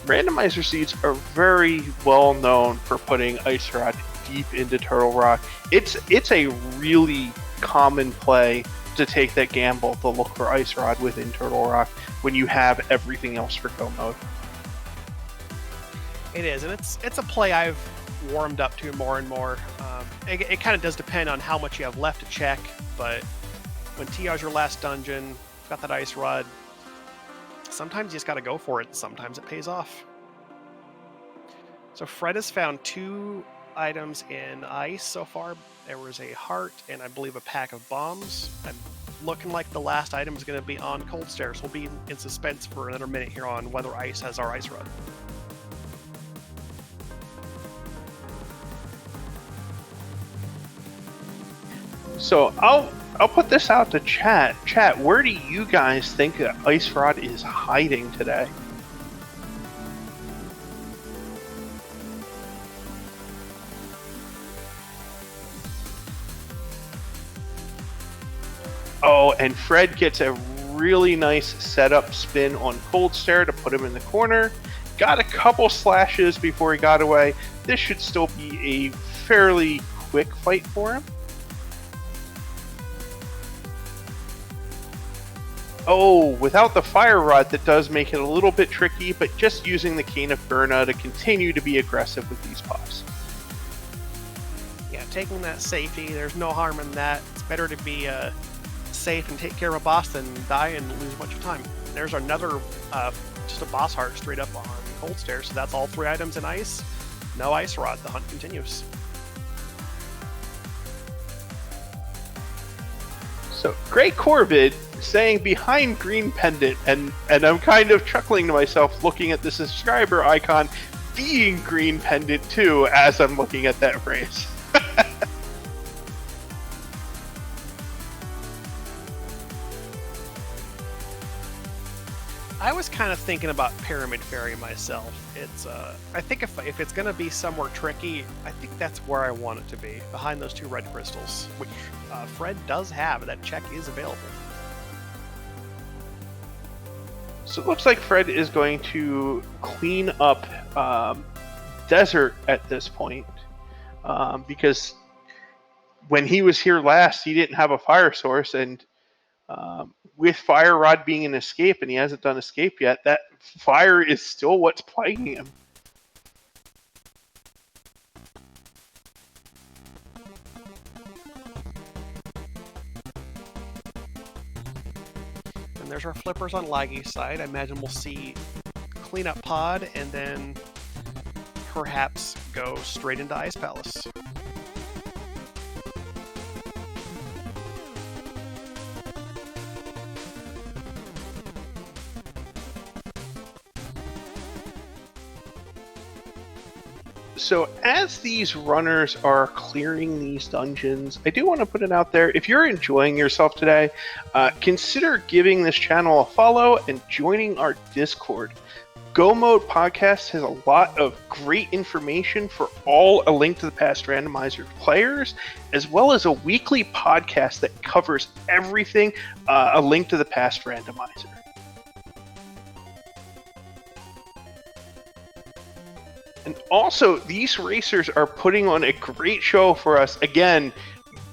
Randomizer seeds are very well known for putting Ice Rod deep into Turtle Rock. It's a really common play to take that gamble to look for Ice Rod within Turtle Rock when you have everything else for go mode. It is, and it's a play I've warmed up to more and more. It kind of does depend on how much you have left to check, but when TR's your last dungeon, got that Ice Rod, sometimes you just got to go for it. Sometimes it pays off. So Fred has found 2 items in ice so far. There was a heart and I believe a pack of bombs. I'm looking like the last item is going to be on cold stairs. We'll be in suspense for another minute here on whether ice has our Ice Rod. So I'll put this out to chat. Chat, where do you guys think that Ice Rod is hiding today? Oh, and Fred gets a really nice setup spin on Cold Stare to put him in the corner. Got a couple slashes before he got away. This should still be a fairly quick fight for him. Oh, without the Fire Rod, that does make it a little bit tricky, but just using the Cane of Burna to continue to be aggressive with these buffs. Yeah, taking that safety, there's no harm in that. It's better to be safe and take care of a boss than die and lose a bunch of time. There's another, just a boss heart straight up on Cold Stairs, so that's all 3 items in ice. No Ice Rod, the hunt continues. So, Great Corvid saying behind green pendant, and I'm kind of chuckling to myself looking at the subscriber icon being green pendant too as I'm looking at that phrase. I was kind of thinking about Pyramid Fairy myself. It's I think if it's going to be somewhere tricky, I think that's where I want it to be, behind those 2 red crystals, which Fred does have. That check is available. So it looks like Fred is going to clean up Desert at this point, because when he was here last, he didn't have a fire source, and with Fire Rod being an escape, and he hasn't done escape yet, that fire is still what's plaguing him. And there's our flippers on Laggy's side. I imagine we'll see cleanup pod and then perhaps go straight into Ice Palace. So as these runners are clearing these dungeons, I do want to put it out there, if you're enjoying yourself today, consider giving this channel a follow and joining our Discord. Go Mode Podcast has a lot of great information for all A Link to the Past randomizer players, as well as a weekly podcast that covers everything A Link to the Past randomizer. And also, these racers are putting on a great show for us. Again,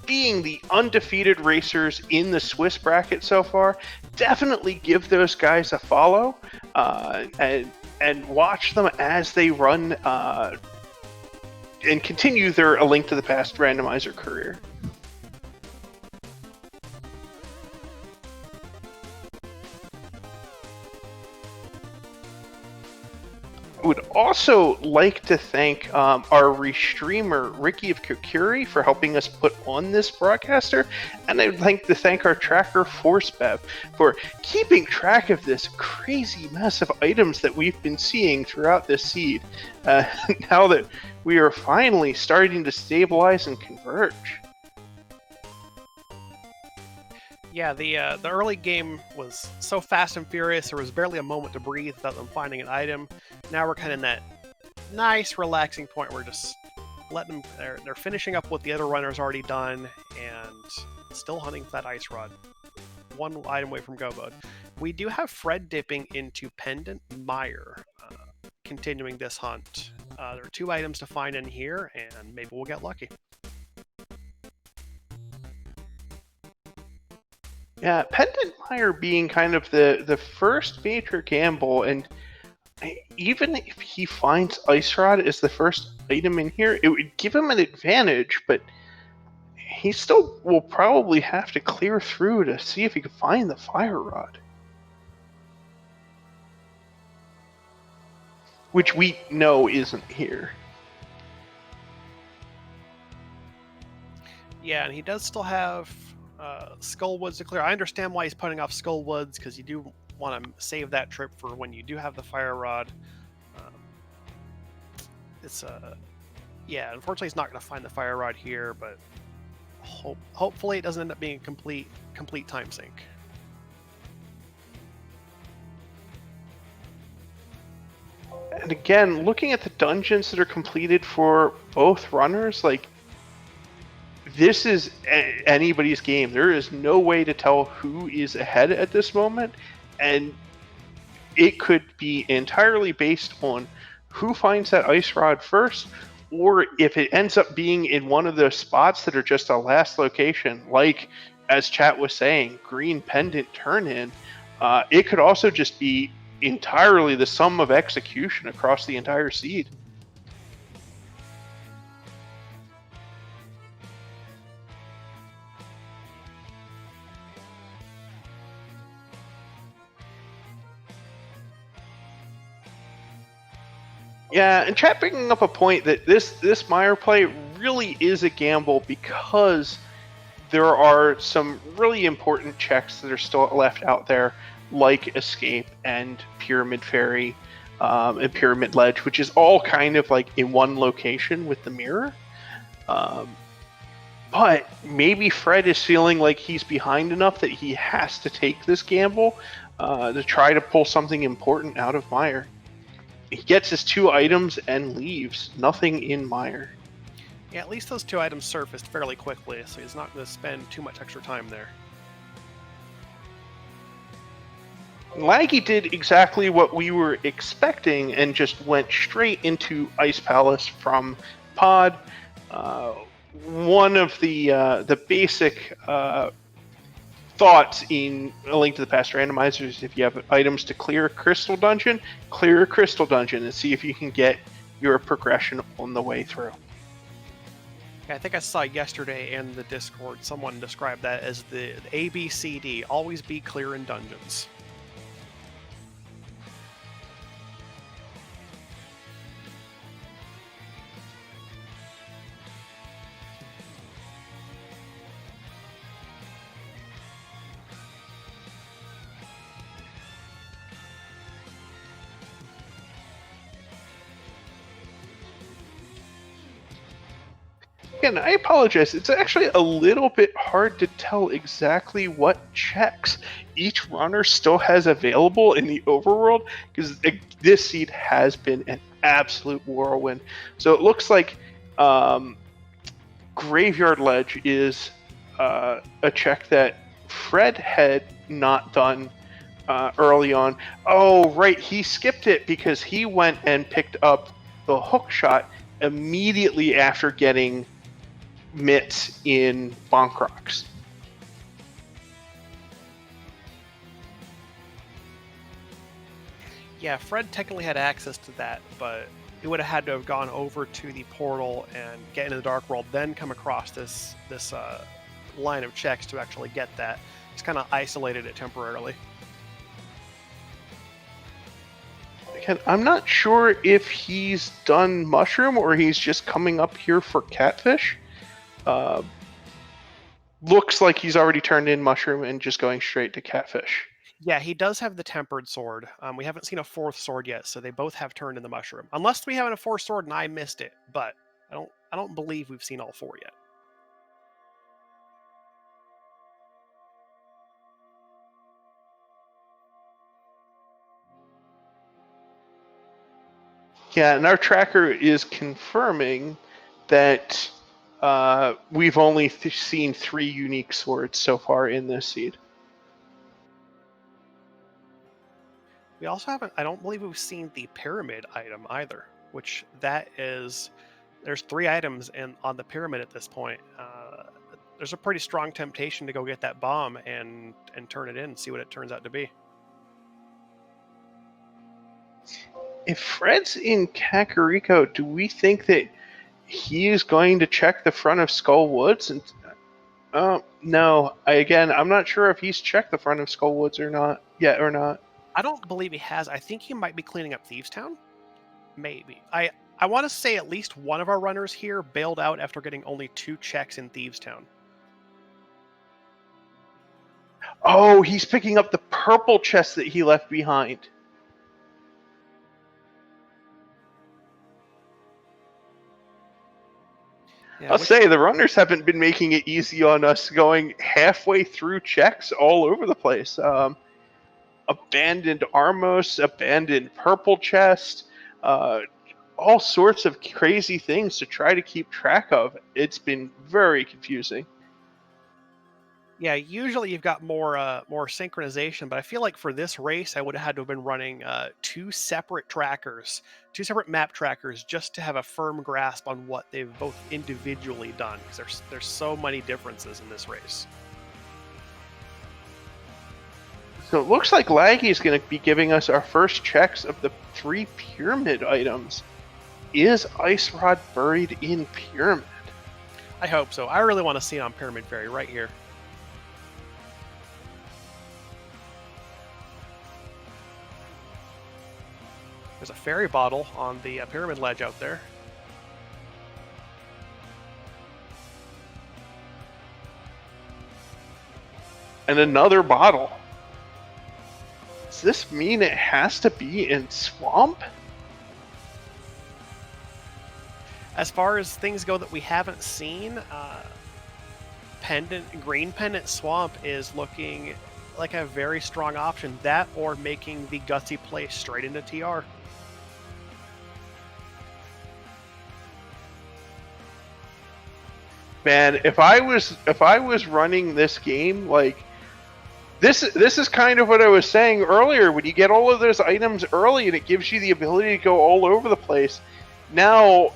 being the undefeated racers in the Swiss bracket so far, definitely give those guys a follow and watch them as they run and continue their A Link to the Past randomizer career. I would also like to thank our Restreamer, RickyofKokiri, for helping us put on this broadcaster, and I'd like to thank our tracker, forcebev, for keeping track of this crazy mess of items that we've been seeing throughout this seed. Now that we are finally starting to stabilize and converge. Yeah, the early game was so fast and furious, there was barely a moment to breathe without them finding an item. Now we're kind of in that nice, relaxing point where we're just letting them... They're finishing up what the other runner's already done, and still hunting for that ice rod. One item away from go mode. We do have Fred dipping into Pendant Mire, continuing this hunt. There are 2 items to find in here, and maybe we'll get lucky. Yeah, Pendant Mire being kind of the first major gamble, and even if he finds Ice Rod as the first item in here, it would give him an advantage, but he still will probably have to clear through to see if he can find the Fire Rod. Which we know isn't here. Yeah, and he does still have Skullwoods to clear. I understand why he's putting off Skullwoods, because you do want to save that trip for when you do have the Fire Rod. Yeah, unfortunately he's not going to find the Fire Rod here, but hopefully it doesn't end up being a complete time sink. And again, looking at the dungeons that are completed for both runners, like, this is anybody's game. There is no way to tell who is ahead at this moment, and it could be entirely based on who finds that Ice Rod first, or if it ends up being in one of those spots that are just a last location, like, as chat was saying, Green Pendant Turn-In. It could also just be entirely the sum of execution across the entire seed. Yeah, and chat bringing up a point that this Mire play really is a gamble, because there are some really important checks that are still left out there, like Escape and Pyramid Fairy and Pyramid Ledge, which is all kind of like in one location with the mirror. But maybe Fred is feeling like he's behind enough that he has to take this gamble to try to pull something important out of Mire. He gets his 2 items and leaves. Nothing in Mire. Yeah, at least those 2 items surfaced fairly quickly, so he's not going to spend too much extra time there. Laggy did exactly what we were expecting and just went straight into Ice Palace from Pod. One of the basic thoughts in A Link to the Past randomizers: if you have items to clear a crystal dungeon, clear a crystal dungeon and see if you can get your progression on the way through. Yeah, I think I saw yesterday in the Discord someone described that as the ABCD: always be clear in dungeons. Again, I apologize. It's actually a little bit hard to tell exactly what checks each runner still has available in the overworld, because this seed has been an absolute whirlwind. So it looks like Graveyard Ledge is a check that Fred had not done early on. Oh, right. He skipped it because he went and picked up the hook shot immediately after getting mitts in Bonk Rocks. Yeah, Fred technically had access to that, but he would have had to have gone over to the portal and get into the Dark World, then come across this line of checks to actually get that. He's kind of isolated it temporarily. Again, I'm not sure if he's done Mushroom or he's just coming up here for Catfish. Looks like he's already turned in Mushroom and just going straight to Catfish. Yeah, he does have the tempered sword. We haven't seen a fourth sword yet, so they both have turned in the mushroom. Unless we have a fourth sword and I missed it, but I don't believe we've seen all four yet. Yeah, and our tracker is confirming that we've only seen 3 unique swords so far in this seed. We also haven't. I don't believe we've seen the pyramid item either. Which that is. There's 3 items on the pyramid at this point. There's a pretty strong temptation to go get that bomb and turn it in and see what it turns out to be. If Fred's in Kakariko, do we think that he is going to check the front of Skull Woods? And no. I'm not sure if he's checked the front of Skull Woods or not yet or not. I don't believe he has. I think he might be cleaning up Thieves Town. Maybe. I want to say at least one of our runners here bailed out after getting only 2 checks in Thieves Town. Oh, he's picking up the purple chest that he left behind. Yeah, I'll say the runners haven't been making it easy on us, going halfway through checks all over the place. Abandoned Armos, abandoned purple chest, all sorts of crazy things to try to keep track of. It's been very confusing. Yeah, usually you've got more synchronization, but I feel like for this race, I would have had to have been running 2 separate trackers, 2 separate map trackers, just to have a firm grasp on what they've both individually done, because there's so many differences in this race. So it looks like Laggy is going to be giving us our first checks of the 3 pyramid items. Is Ice Rod buried in pyramid? I hope so. I really want to see it on Pyramid Fairy right here. There's a fairy bottle on the pyramid ledge out there. And another bottle. Does this mean it has to be in Swamp? As far as things go that we haven't seen, Green Pendant Swamp is looking like a very strong option. That or making the gutsy play straight into TR. Man, if I was running this game, like this is kind of what I was saying earlier. When you get all of those items early and it gives you the ability to go all over the place. Now,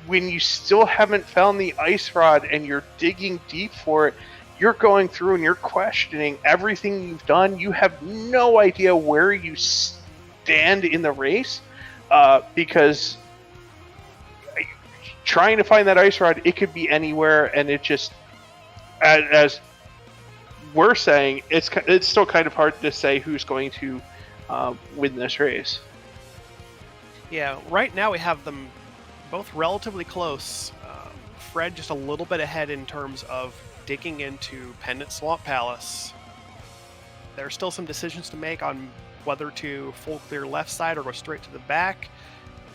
when you still haven't found the ice rod and you're digging deep for it, you're going through and you're questioning everything you've done. You have no idea where you stand in the race, because trying to find that ice rod, it could be anywhere, and it just, as we're saying, it's still kind of hard to say who's going to win this race. Yeah, right now we have them both relatively close. Fred just a little bit ahead in terms of digging into Pendant Swamp Palace. There are still some decisions to make on whether to full clear left side or go straight to the back.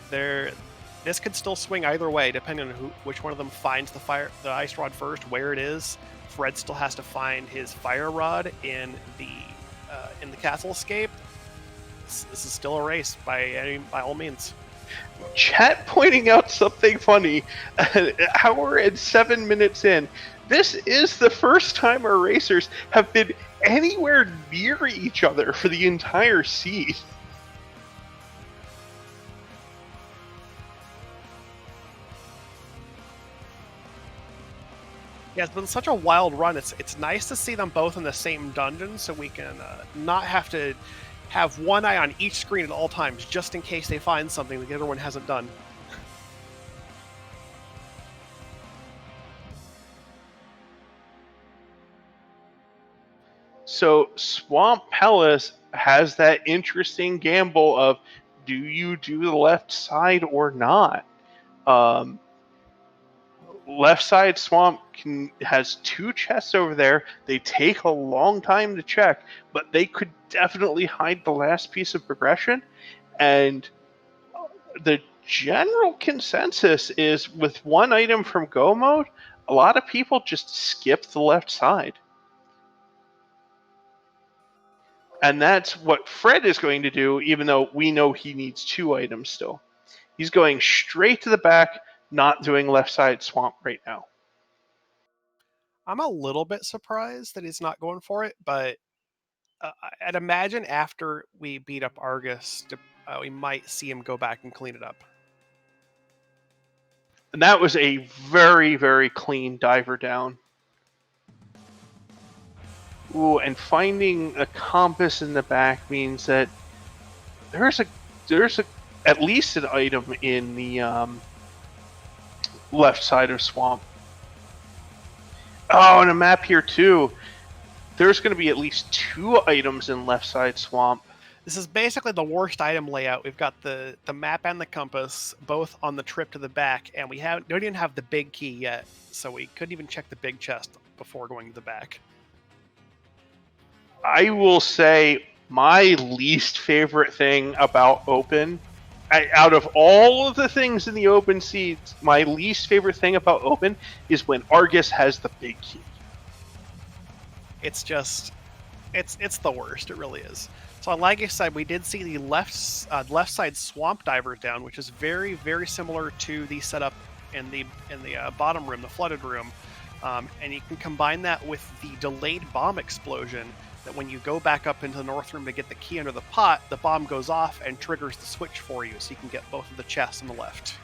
This could still swing either way, depending on which one of them finds the ice rod first, where it is. Fred still has to find his fire rod in the castle escape. This is still a race by all means. Chat pointing out something funny. An hour and 7 minutes in. This is the first time our racers have been anywhere near each other for the entire seed. Yeah, it's been such a wild run. It's nice to see them both in the same dungeon, so we can not have to have one eye on each screen at all times, just in case they find something that the other one hasn't done. So Swamp Palace has that interesting gamble of, do you do the left side or not? left side swamp has 2 chests over there. They take a long time to check, but they could definitely hide the last piece of progression. And the general consensus is with 1 item from go mode, a lot of people just skip the left side. And that's what Fred is going to do, even though we know he needs 2 items still. He's going straight to the back, not doing left side swamp right now. I'm a little bit surprised that he's not going for it, but I'd imagine after we beat up Argus, we might see him go back and clean it up. And that was a very, very clean diver down. Ooh, and finding a compass in the back means that there's at least an item in the left side of swamp. Oh, and a map here too. There's going to be at least 2 items in left side swamp. This is basically the worst item layout. We've got the map and the compass both on the trip to the back, and we don't even have the big key yet, so we couldn't even check the big chest before going to the back. I will say my least favorite thing about open, out of all of the things in the open seeds, my least favorite thing about open is when Argus has the big key. It's just, it's the worst. It really is. So on Laggy's side, we did see the left side swamp divers down, which is very, very similar to the setup in the bottom room, the flooded room. And you can combine that with the delayed bomb explosion, that when you go back up into the north room to get the key under the pot, the bomb goes off and triggers the switch for you, so you can get both of the chests on the left.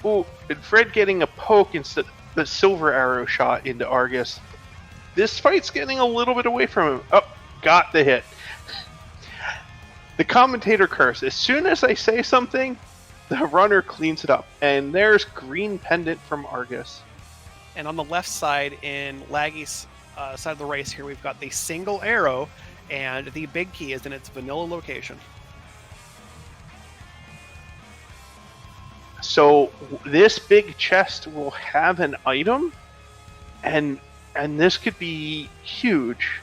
Oh, and Fred getting a poke instead of the silver arrow shot into Argus. This fight's getting a little bit away from him. Oh, got the hit. The commentator curse. As soon as I say something, the runner cleans it up. And there's green pendant from Argus. And on the left side, in Laggy's side of the race here, we've got the single arrow, and the big key is in its vanilla location. So this big chest will have an item, and this could be huge.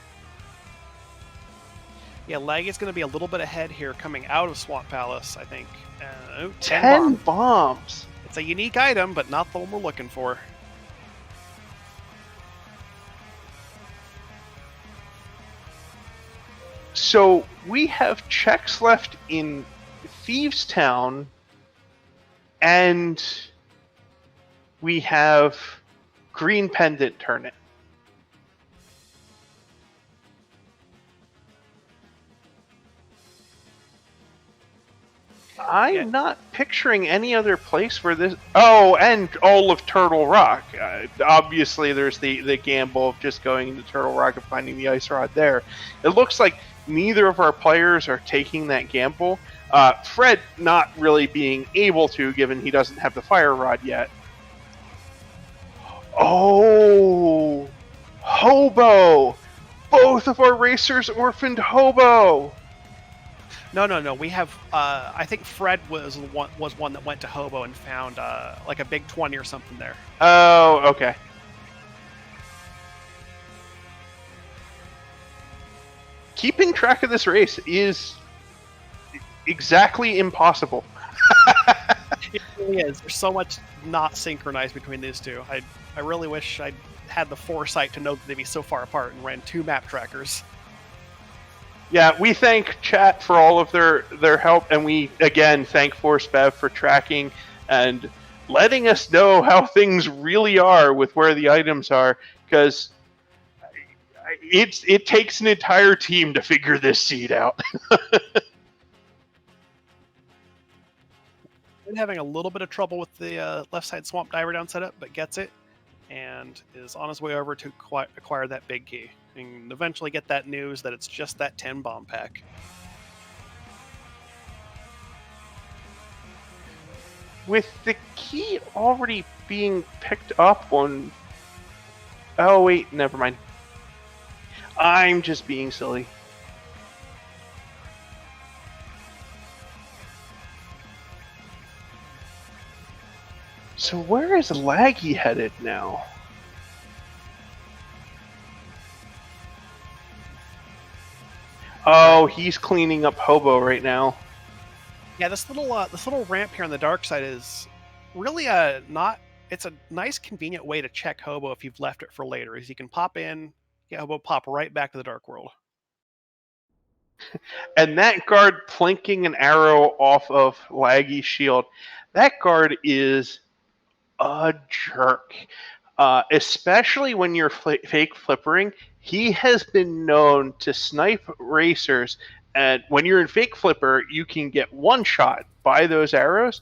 Yeah, Laggy's going to be a little bit ahead here coming out of Swamp Palace, I think. 10 bombs. It's a unique item, but not the one we're looking for. So we have checks left in Thieves Town, and we have green pendant turn it. I'm not picturing any other place where this... Oh, and all of Turtle Rock. Obviously, there's the gamble of just going into Turtle Rock and finding the ice rod there. It looks like neither of our players are taking that gamble. Fred not really being able to, given he doesn't have the fire rod yet. Oh! Hobo! Both of our racers orphaned Hobo! No. We have. I think Fred was one that went to Hobo and found like a big 20 or something there. Oh, okay. Keeping track of this race is exactly impossible. It really is. There's so much not synchronized between these two. I really wish I'd had the foresight to know that they'd be so far apart and ran 2 map trackers. Yeah, we thank chat for all of their help, and we, again, thank forcebev for tracking and letting us know how things really are with where the items are, because it takes an entire team to figure this seed out. Been having a little bit of trouble with the left side swamp diver down setup, but gets it and is on his way over to acquire that big key and eventually get that news that it's just that 10 bomb pack. With the key already being picked up on... Oh, wait, never mind. I'm just being silly. So where is Laggy headed now? Oh, he's cleaning up Hobo right now. Yeah, this little ramp here on the dark side is really not. It's a nice, convenient way to check Hobo if you've left it for later. Is you can pop in, get Hobo, pop right back to the dark world. And that guard plinking an arrow off of Laggy's shield, that guard is a jerk. Especially when you're fake flippering, he has been known to snipe racers. And when you're in fake flipper, you can get one shot by those arrows.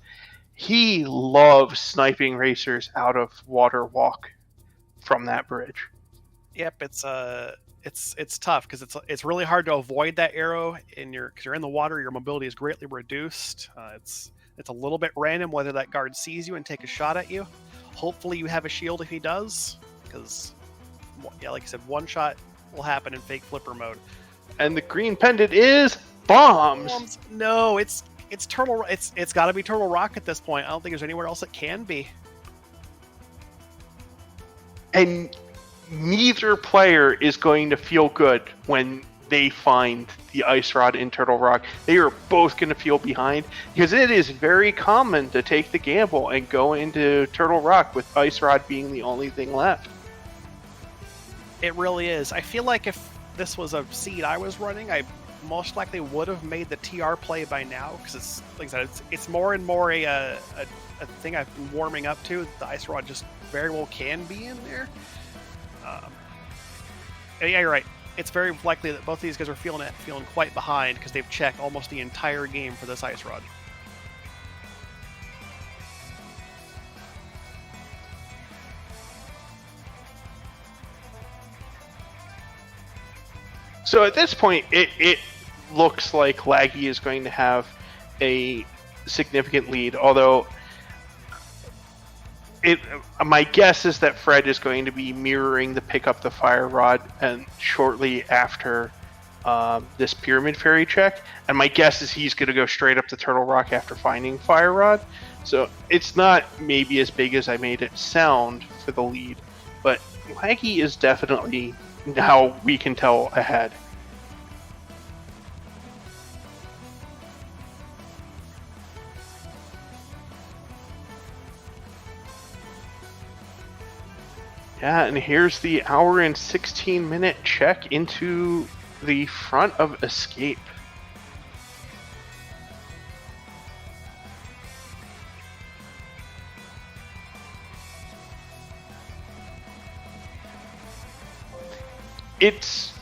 He loves sniping racers out of water walk from that bridge. Yep, it's tough because it's really hard to avoid that arrow because you're in the water. Your mobility is greatly reduced. It's a little bit random whether that guard sees you and take a shot at you. Hopefully you have a shield if he does, because yeah, like I said, one shot will happen in fake flipper mode. And the green pendant is bombs. No, it's turtle. It's got to be Turtle Rock at this point. I don't think there's anywhere else it can be. And neither player is going to feel good when they find the Ice Rod in Turtle Rock. They are both going to feel behind, because it is very common to take the gamble and go into Turtle Rock with Ice Rod being the only thing left. It really is. I feel like if this was a seed I was running, I most likely would have made the TR play by now, because it's, like I said, it's more and more a thing I've been warming up to. The Ice Rod just very well can be in there. Yeah, you're right. It's very likely that both of these guys are feeling quite behind, because they've checked almost the entire game for this Ice Rod. So at this point, it looks like Laggy is going to have a significant lead, although my guess is that Fred is going to be mirroring the pick up the fire rod and shortly after this pyramid fairy check, and my guess is he's going to go straight up to Turtle Rock after finding fire rod. So it's not maybe as big as I made it sound for the lead, but Laggy is definitely, now we can tell, ahead. Yeah, and here's the hour and 16-minute check into the front of Escape. It's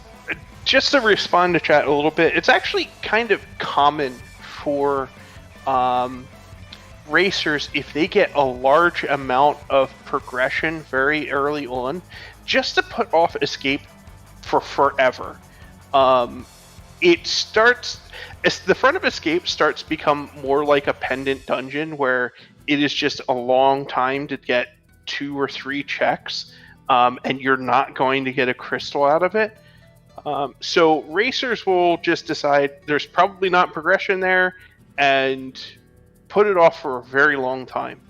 just to respond to chat a little bit. It's actually kind of common for racers, if they get a large amount of progression very early on, just to put off Escape for forever. It starts, as the front of Escape starts to become more like a pendant dungeon, where it is just a long time to get 2 or 3 checks, and you're not going to get a crystal out of it. So racers will just decide there's probably not progression there, and put it off for a very long time.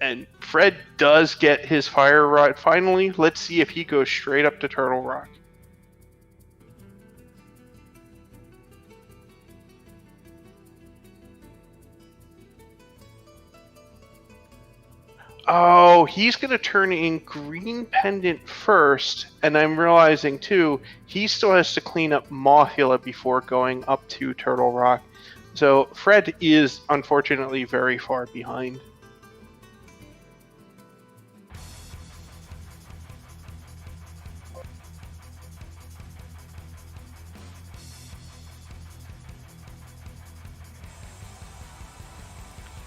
And Fred does get his fire rod finally. Let's see if he goes straight up to Turtle Rock. Oh, he's going to turn in green pendant first, and I'm realizing too, he still has to clean up Mothula before going up to Turtle Rock. So Fred is unfortunately very far behind.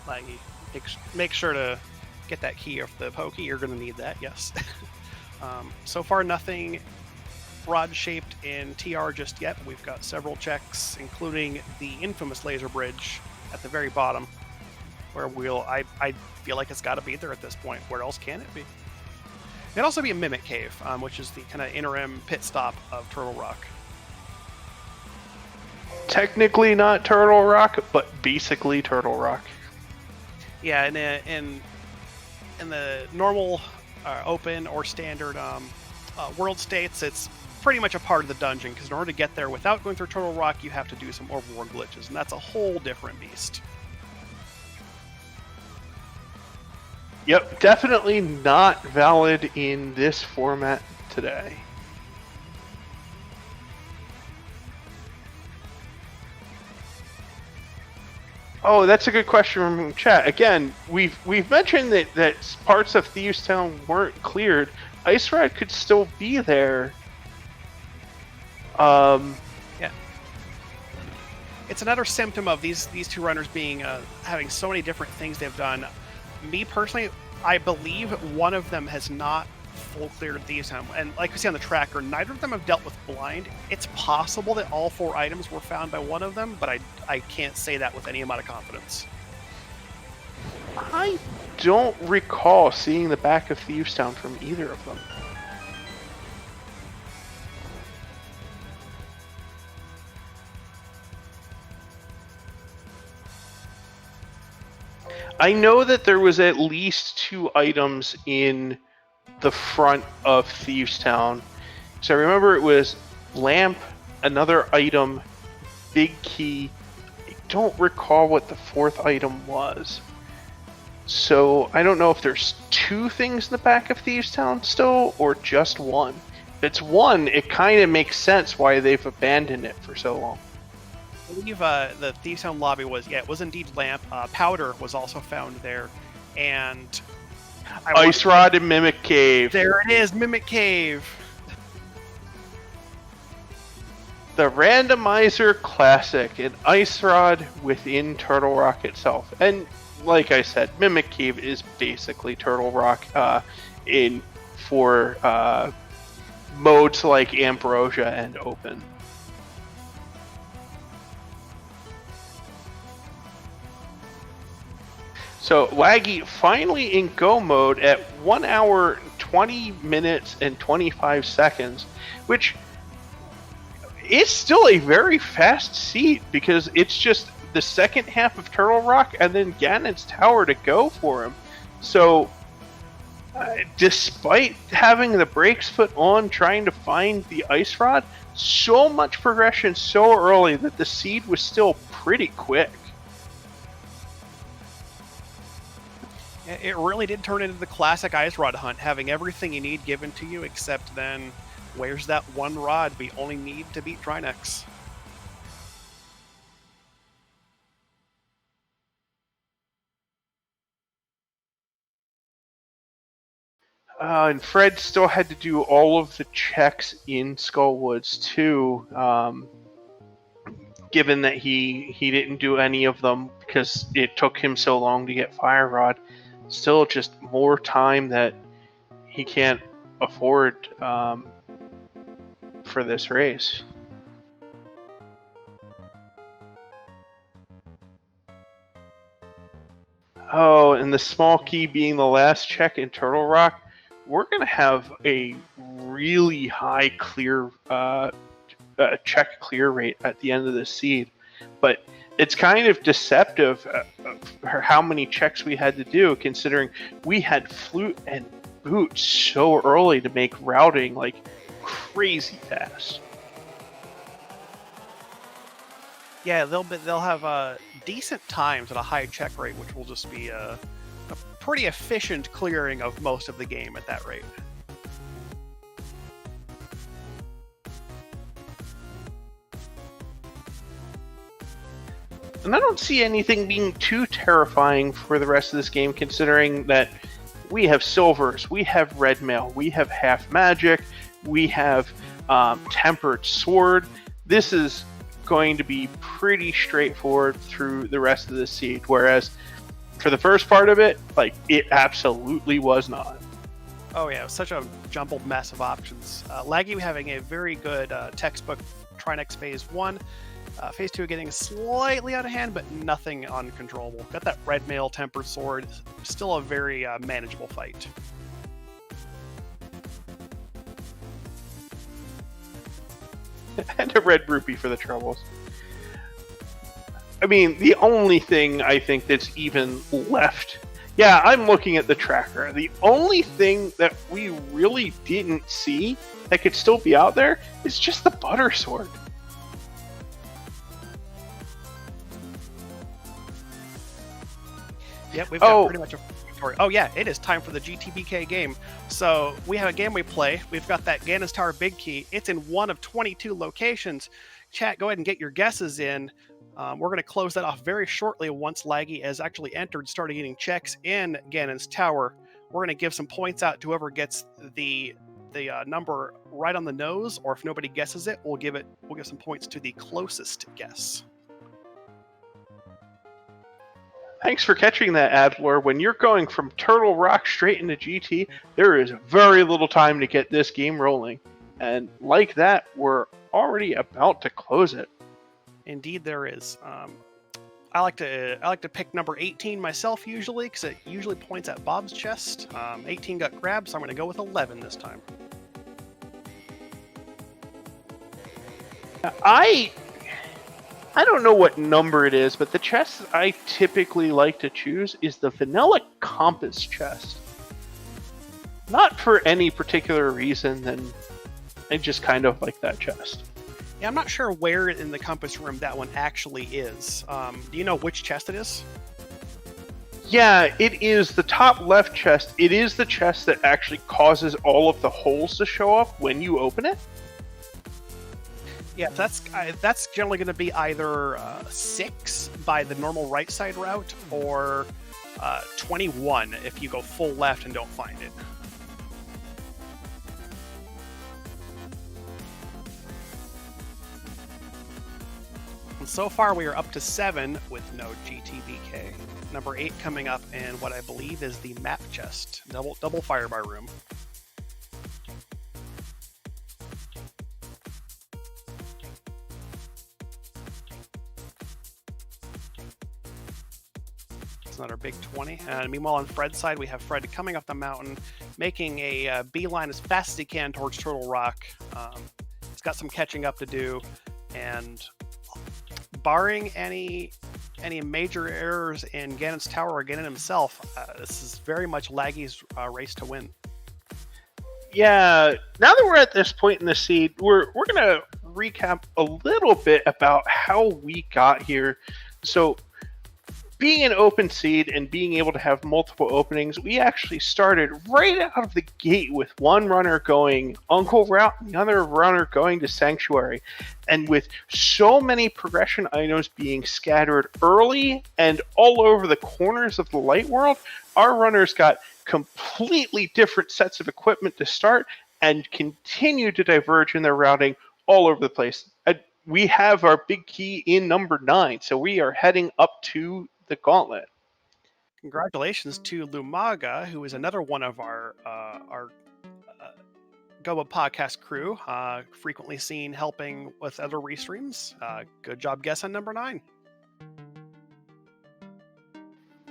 Laggy, make sure to get that key off the pokey. You're going to need that, yes. So far, nothing rod-shaped in TR just yet. We've got several checks, including the infamous laser bridge at the very bottom, where I feel like it's got to be there at this point. Where else can it be? It could also be a Mimic Cave, which is the kind of interim pit stop of Turtle Rock. Technically not Turtle Rock, but basically Turtle Rock. Yeah, in the normal, open or standard world states, it's pretty much a part of the dungeon, because in order to get there without going through Turtle Rock, you have to do some overworld glitches, and that's a whole different beast. Yep, definitely not valid in this format today. Oh, that's a good question from chat. Again, we've mentioned that parts of Thieves Town weren't cleared. Ice Rod could still be there. Yeah, it's another symptom of these two runners being having so many different things they've done. Me personally, I believe one of them has not full cleared Thieves Town, and like we see on the tracker, neither of them have dealt with blind. It's possible that all 4 items were found by one of them, but I can't say that with any amount of confidence. I don't recall seeing the back of Thieves Town from either of them. I know that there was at least 2 items in the front of Thieves Town. So I remember it was lamp, another item, big key. I don't recall what the 4th item was. So I don't know if there's 2 things in the back of Thieves Town still, or just 1. If it's 1, it kind of makes sense why they've abandoned it for so long. I believe the Thieves Town lobby was, it was indeed lamp. Powder was also found there, and Ice Rod and Mimic Cave. There it is, Mimic Cave. The randomizer classic, an Ice Rod within Turtle Rock itself. And like I said, Mimic Cave is basically Turtle Rock for modes like Ambrosia and Open. So Laggy finally in go mode at 1 hour, 20 minutes, and 25 seconds, which is still a very fast seed because it's just the second half of Turtle Rock and then Ganon's Tower to go for him. So despite having the brakes put on trying to find the Ice Rod, so much progression so early that the seed was still pretty quick. It really did turn into the classic Ice Rod hunt, having everything you need given to you, except then, where's that one rod we only need to beat Drynex? And Fred still had to do all of the checks in Skullwoods too, given that he didn't do any of them because it took him so long to get Fire Rod. Still just more time that he can't afford for this race. Oh, and the small key being the last check in Turtle Rock, we're going to have a really high clear check clear rate at the end of the seed. But it's kind of deceptive how many checks we had to do, considering we had Flute and Boot so early to make routing like crazy fast. Yeah, they'll have decent times at a high check rate, which will just be a pretty efficient clearing of most of the game at that rate. And I don't see anything being too terrifying for the rest of this game, considering that we have Silvers, we have Red Mail, we have Half Magic, we have Tempered Sword. This is going to be pretty straightforward through the rest of the seed, whereas for the first part of it, like, it absolutely was not. Oh yeah, it was such a jumbled mess of options. Laggy having a very good textbook Trinex Phase 1. Phase 2 getting slightly out of hand, but nothing uncontrollable. Got that Red Mail, Tempered Sword. Still a very manageable fight. And a red rupee for the troubles. I mean, the only thing I think that's even left... Yeah, I'm looking at the tracker. The only thing that we really didn't see that could still be out there is just the butter sword. Yep, we've got pretty much a story. Oh yeah, it is time for the GTBK game. So we have a game we play. We've got that Ganon's Tower Big Key. It's in one of 22 locations. Chat, go ahead and get your guesses in. We're going to close that off very shortly once Laggy has actually entered and started getting checks in Ganon's Tower. We're going to give some points out to whoever gets the number right on the nose, or if nobody guesses it, we'll give some points to the closest guess. Thanks for catching that, Adilor. When you're going from Turtle Rock straight into GT, there is very little time to get this game rolling. And like that, we're already about to close it. Indeed, there is. I like to pick number 18 myself usually, because it usually points at Bob's chest. 18 got grabbed, so I'm going to go with 11 this time. I don't know what number it is, but the chest I typically like to choose is the Vanilla Compass chest. Not for any particular reason, then I just kind of like that chest. Yeah, I'm not sure where in the compass room that one actually is. Do you know which chest it is? Yeah, it is the top left chest. It is the chest that actually causes all of the holes to show up when you open it. Yeah, that's generally going to be either 6 by the normal right side route, or 21 if you go full left and don't find it. And so far we are up to 7 with no GTBK. Number 8 coming up in what I believe is the map chest. Double firebar room. It's another big 20. And meanwhile on Fred's side, we have Fred coming up the mountain, making a beeline as fast as he can towards Turtle Rock. He's got some catching up to do, and barring any major errors in Ganon's Tower or Ganon himself, this is very much Laggy's race to win. Yeah, now that we're at this point in the seed, we're going to recap a little bit about how we got here. So, being an open seed and being able to have multiple openings, we actually started right out of the gate with one runner going Uncle route and the other runner going to Sanctuary. And with so many progression items being scattered early and all over the corners of the light world, our runners got completely different sets of equipment to start and continue to diverge in their routing all over the place. We have our big key in number 9, so we are heading up to the gauntlet. Congratulations to Lumaga, who is another one of our Goba podcast crew, frequently seen helping with other restreams. Good job guessing number 9.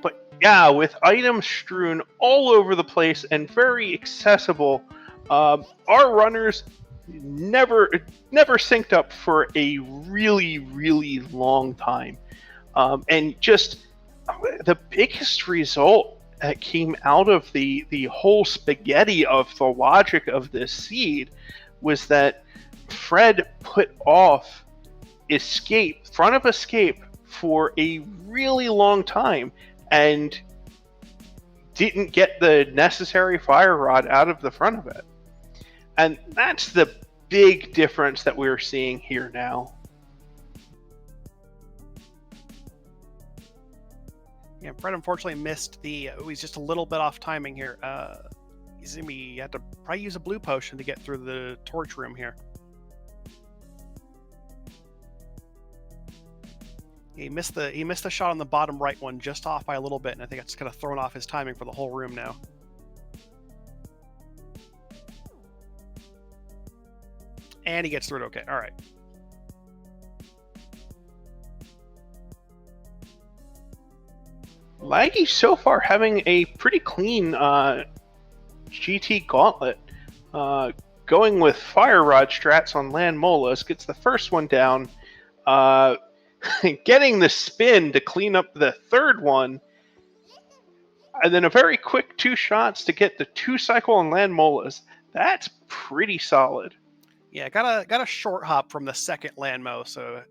But yeah, with items strewn all over the place and very accessible, our runners never synced up for a really, really long time. And just the biggest result that came out of the whole spaghetti of the logic of this seed was that Fred put off front of escape for a really long time and didn't get the necessary fire rod out of the front of it. And that's the big difference that we're seeing here now. Yeah, Fred unfortunately missed he's just a little bit off timing here. He's gonna be have to probably use a blue potion to get through the torch room here. He missed the shot on the bottom right one just off by a little bit, and I think that's kind of thrown off his timing for the whole room now. And he gets through it okay. All right. Laggy so far having a pretty clean GT gauntlet. Going with Fire Rod strats on Land Molas, gets the first one down. getting the spin to clean up the third one, and then a very quick 2 shots to get the 2 cycle on land molas. That's pretty solid. Yeah, got a short hop from the second landmo, so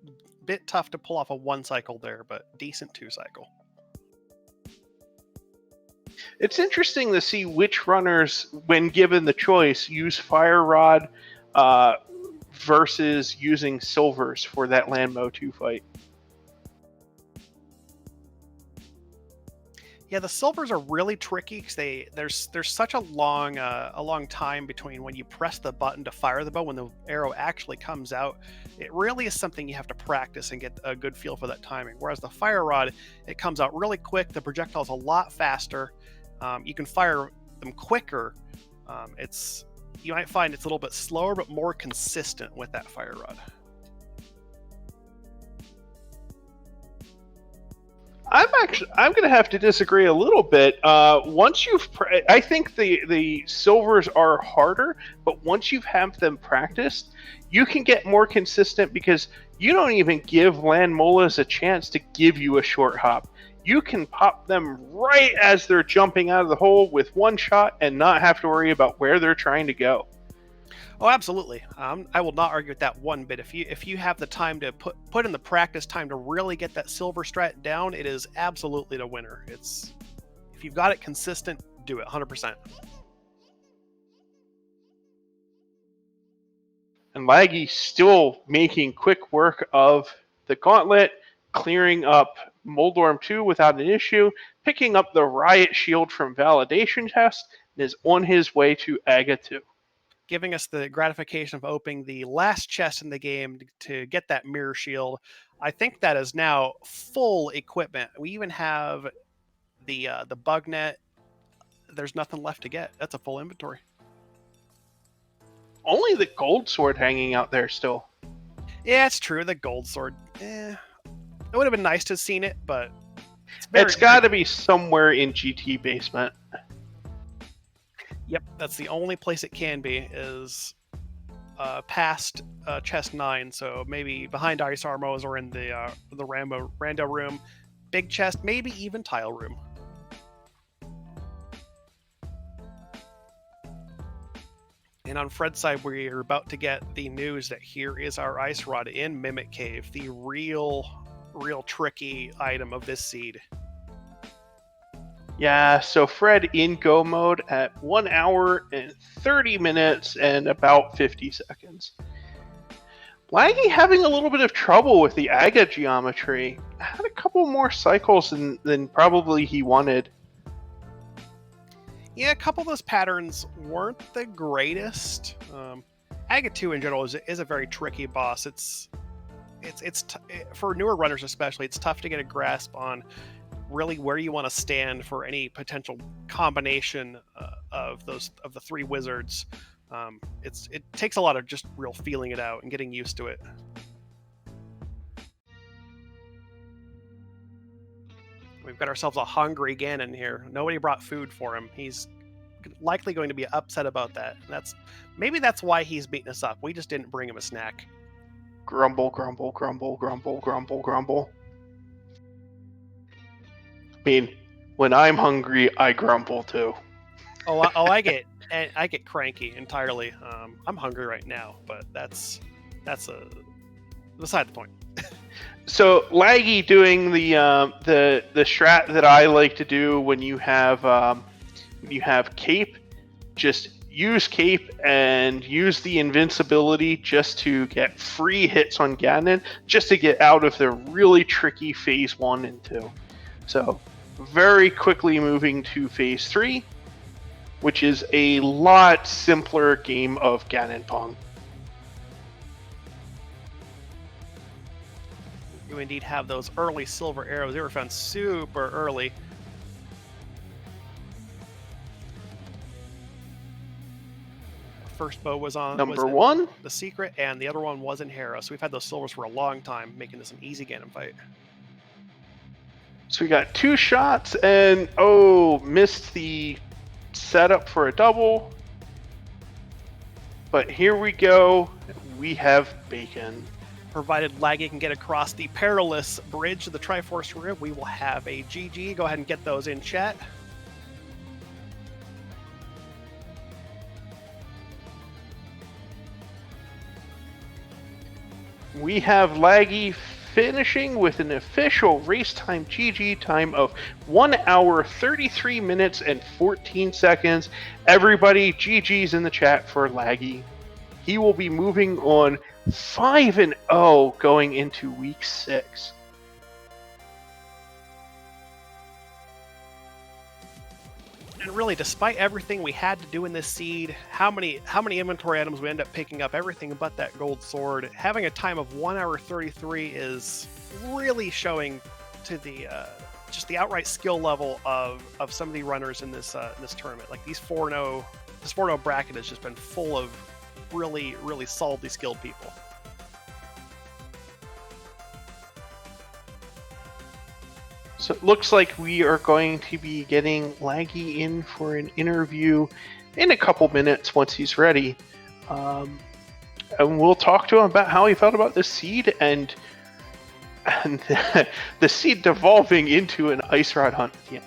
a bit tough to pull off a 1 cycle there, but decent 2 cycle. It's interesting to see which runners, when given the choice, use Fire Rod versus using Silvers for that Landmo 2 fight. Yeah, the Silvers are really tricky because there's such a long time between when you press the button to fire the bow when the arrow actually comes out. It really is something you have to practice and get a good feel for that timing. Whereas the Fire Rod, it comes out really quick. The projectile's a lot faster. You can fire them quicker. You might find it's a little bit slower, but more consistent with that Fire Rod. I'm going to have to disagree a little bit. I think the Silvers are harder, but once you've had them practiced, you can get more consistent because you don't even give land molas a chance to give you a short hop. You can pop them right as they're jumping out of the hole with 1 shot and not have to worry about where they're trying to go. Oh, absolutely. I will not argue with that one bit. If you have the time to put in the practice time to really get that Silver strat down, it is absolutely the winner. If you've got it consistent, do it 100%. And Laggy still making quick work of the gauntlet, clearing up Moldorm 2 without an issue, picking up the Riot Shield from Validation Test, and is on his way to Aga 2. Giving us the gratification of opening the last chest in the game to get that Mirror Shield. I think that is now full equipment. We even have the bug net. There's nothing left to get. That's a full inventory. Only the gold sword hanging out there still. Yeah, it's true. The gold sword. It would have been nice to have seen it, but it's got to be somewhere in GT basement. Yep, that's the only place it can be is past chest 9. So maybe behind ice armors or in the Rando room, big chest, maybe even tile room. And on Fred's side, we're about to get the news that here is our ice rod in Mimic Cave, the real tricky item of this seed. Yeah, so Fred in go mode at 1 hour and 30 minutes and about 50 seconds. Laggy having a little bit of trouble with the Aga geometry. Had a couple more cycles than probably he wanted. Yeah, a couple of those patterns weren't the greatest. Aga 2 in general is a very tricky boss. It's for newer runners especially, it's tough to get a grasp on really where you want to stand for any potential combination of the 3 wizards. It takes a lot of just real feeling it out and getting used to it. We've got ourselves a hungry Ganon here. Nobody brought food for him. He's likely going to be upset about that. Maybe that's why he's beating us up. We just didn't bring him a snack. Grumble, grumble, grumble, grumble, grumble, grumble. I mean, when I'm hungry, I grumble too. I get cranky entirely. I'm hungry right now, but that's beside the point. So Laggy doing the strat that I like to do when you have cape, just use cape and use the invincibility just to get free hits on Ganon, just to get out of the really tricky phase 1 and 2. So very quickly moving to phase 3, which is a lot simpler game of Ganon Pong. You indeed have those early silver arrows. They were found super early. First bow was on number 1, the secret, and the other one was in Hera. So we've had those silvers for a long time, making this an easy Ganon fight. So we got 2 shots, and missed the setup for a double. But here we go. We have bacon. provided Laggy can get across the perilous bridge of the Triforce Rim, we will have a GG. Go ahead and get those in chat. We have Laggy finishing with an official race time GG time of 1 hour, 33 minutes, and 14 seconds. Everybody, GG's in the chat for Laggy. He will be moving on 5-0 going into week 6. And really, despite everything we had to do in this seed, how many inventory items we end up picking up, everything but that gold sword, having a time of 1 hour 33 is really showing to the just the outright skill level of some of the runners in this tournament. Like this 4-0 bracket has just been full of really solidly skilled people. So it looks like we are going to be getting Laggy in for an interview in a couple minutes once he's ready. And we'll talk to him about how he felt about this seed and the seed devolving into an ice rod hunt at the end.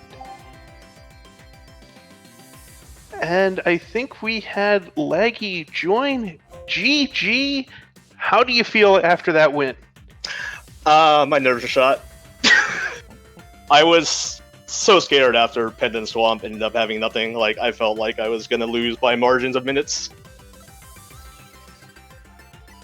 And I think we had Laggy join. GG, how do you feel after that win? My nerves are shot. I was so scared after Pendant Swamp ended up having nothing. Like, I felt like I was going to lose by margins of minutes.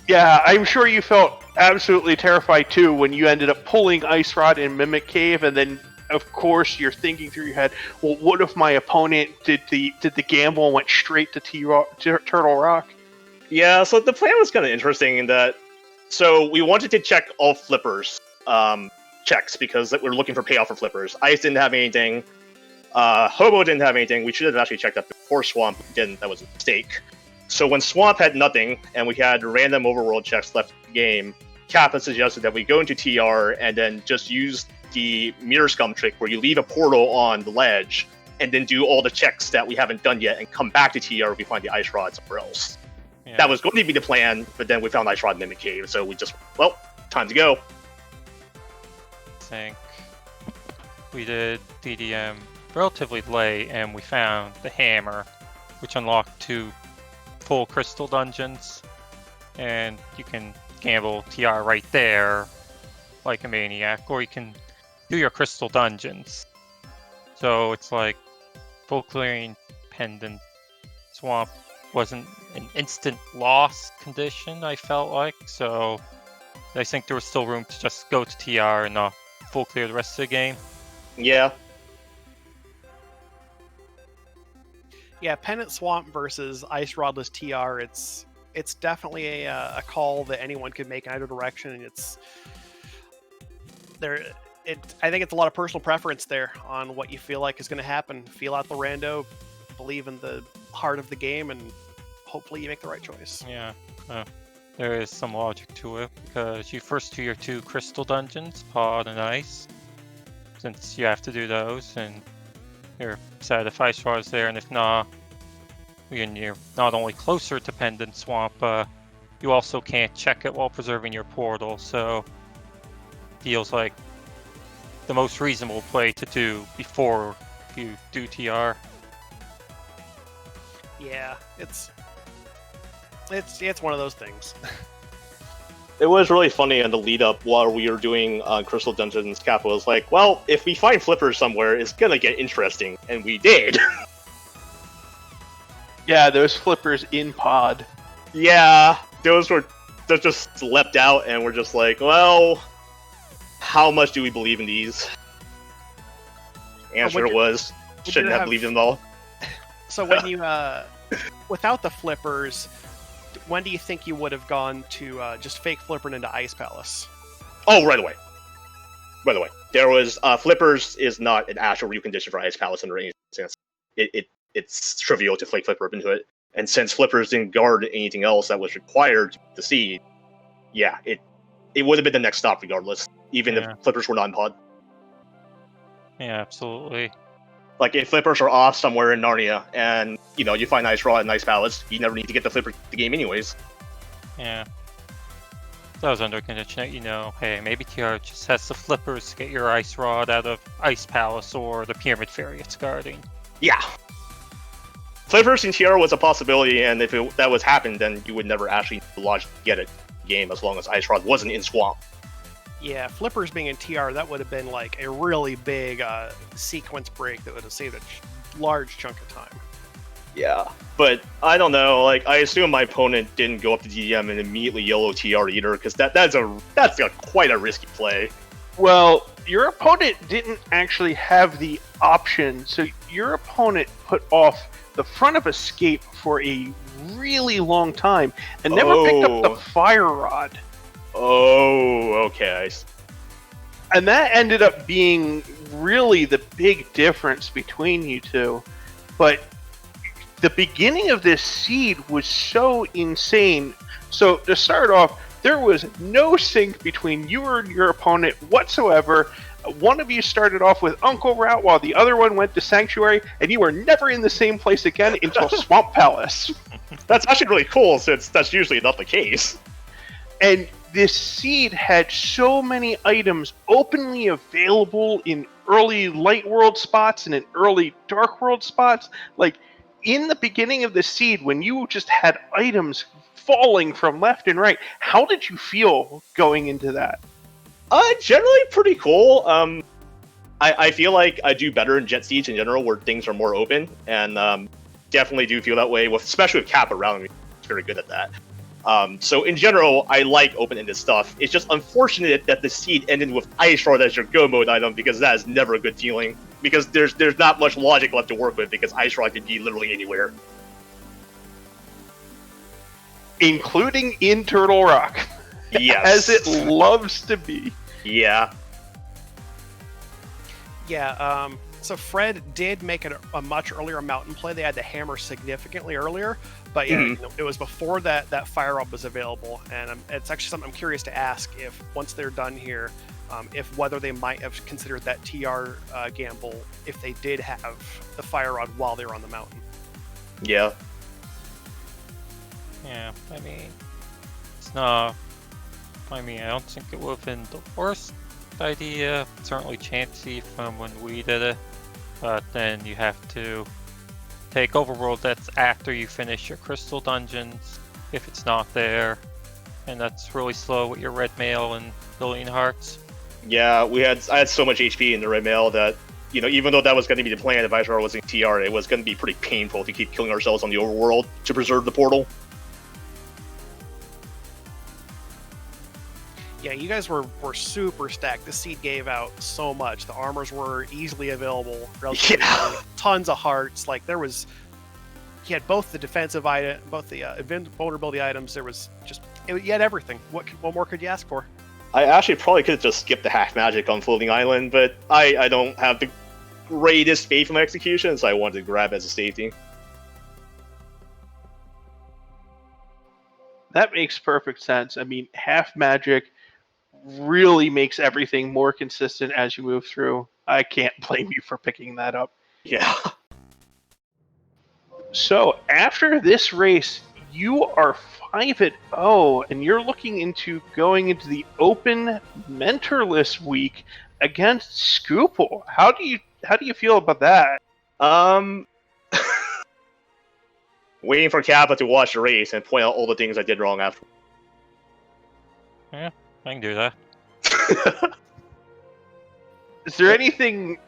Yeah, I'm sure you felt absolutely terrified too when you ended up pulling Ice Rod in Mimic Cave, and then of course you're thinking through your head, well, what if my opponent did the gamble and went straight to Turtle Rock? Yeah, so the plan was kind of interesting in that, so we wanted to check all flippers checks because we're looking for payoff for flippers. Ice didn't have anything. Hobo didn't have anything. We should have actually checked that before Swamp didn't. That was a mistake. So when Swamp had nothing and we had random overworld checks left in the game, Kappa suggested that we go into TR and then just use the Mirror Scum trick where you leave a portal on the ledge and then do all the checks that we haven't done yet and come back to TR if we find the Ice Rod somewhere else. Yeah. That was going to be the plan, but then we found Ice Rod in Mimic Cave, so we just, well, time to go. I think we did DDM relatively late and we found the hammer, which unlocked 2 full crystal dungeons, and you can gamble TR right there like a maniac, or you can do your crystal dungeons. So it's like full clearing Pendant Swamp wasn't an instant loss condition, I felt like, so I think there was still room to just go to TR and not full clear the rest of the game. Yeah. Yeah, Pendant Swamp versus Ice Rodless TR, it's definitely a call that anyone could make in either direction, and I think it's a lot of personal preference there on what you feel like is going to happen. Feel out the rando, believe in the heart of the game, and hopefully you make the right choice. Yeah, there is some logic to it, because you first do your 2 crystal dungeons, Pod and Ice, since you have to do those, and you're sad if Ice Rod is there, and if not, you're not only closer to Pendant Swamp, you also can't check it while preserving your portal, so feels like the most reasonable play to do before you do TR. Yeah, it's one of those things. It was really funny in the lead up while we were doing Crystal Dungeons. Kappa was like, well, if we find flippers somewhere, it's gonna get interesting. And we did. Yeah, those flippers in Pod. Yeah, those just leapt out, and we're just like, well, how much do we believe in these? Answer was, shouldn't have believed in them all. So when you, without the flippers, when do you think you would have gone to just fake flippering into Ice Palace? Oh, right away. By the way, there was flippers is not an actual recondition for Ice Palace under any sense. It's trivial to fake flipper into it, and since flippers didn't guard anything else that was required to see, yeah, it would have been the next stop regardless, even if flippers were not in Pod. Yeah, absolutely. Like, if flippers are off somewhere in Narnia, and, you find Ice Rod and Ice Palace, you never need to get the flipper to the game anyways. Yeah. That was under condition that, hey, maybe TR just has the flippers to get your ice rod out of Ice Palace or the Pyramid Fairy it's guarding. Yeah. Flippers in TR was a possibility, and if that was happened, then you would never actually logically get it game as long as Ice Rod wasn't in Swamp. Yeah, flippers being in TR, that would have been like a really big sequence break that would have saved a large chunk of time. Yeah, but I don't know. Like, I assume my opponent didn't go up to DDM and immediately yellow TR either, because that's quite a risky play. Well, your opponent didn't actually have the option, so your opponent put off the front of Escape for a really long time and never picked up the Fire Rod. Oh, okay. And that ended up being really the big difference between you two. But the beginning of this seed was so insane. So to start off, there was no sync between you and your opponent whatsoever. One of you started off with Uncle Route while the other one went to Sanctuary, and you were never in the same place again until Swamp Palace. That's actually really cool, since that's usually not the case. And this seed had so many items openly available in early Light World spots and in early Dark World spots. Like, in the beginning of the seed, when you just had items falling from left and right, how did you feel going into that? Generally pretty cool. I feel like I do better in Jet Siege in general, where things are more open, and definitely do feel that way, especially with Kappa around me. It's very good at that. So in general, I like open-ended stuff. It's just unfortunate that the seed ended with Ice Rod as your go mode item, because that is never a good feeling. Because there's not much logic left to work with, because Ice Rod can be literally anywhere. Including in Turtle Rock. Yes. As it loves to be. Yeah. Yeah, so Fred did make it a much earlier mountain play. They had the hammer significantly earlier, but yeah, it was before that Fire Up was available, and it's actually something I'm curious to ask if once they're done here, if whether they might have considered that TR gamble if they did have the Fire Rod while they were on the mountain. Yeah. Yeah, I mean, it's not. I don't think it would have been the worst idea. Certainly chancy from when we did it, but then you have to take Overworld. That's after you finish your Crystal Dungeons, if it's not there, and that's really slow with your Red Mail and Billion Hearts. Yeah, I had so much HP in the Red Mail that, even though that was going to be the plan if Ice Rod was in TR, it was going to be pretty painful to keep killing ourselves on the Overworld to preserve the portal. Yeah, you guys were super stacked. The seed gave out so much. The armors were easily available. Relatively easily. Tons of hearts. Like, there was... You had both the defensive item, both the vulnerability items. There was just... You had everything. What more could you ask for? I actually probably could have just skipped the half magic on Floating Island, but I don't have the greatest faith in my execution, so I wanted to grab as a safety. That makes perfect sense. I mean, half magic really makes everything more consistent as you move through. I can't blame you for picking that up. Yeah. So after this race, you are 5-0, and you're looking into going into the open mentorless week against Scoople. How do you feel about that? Waiting for Kappa to watch the race and point out all the things I did wrong after. Yeah, I can do that. Is there anything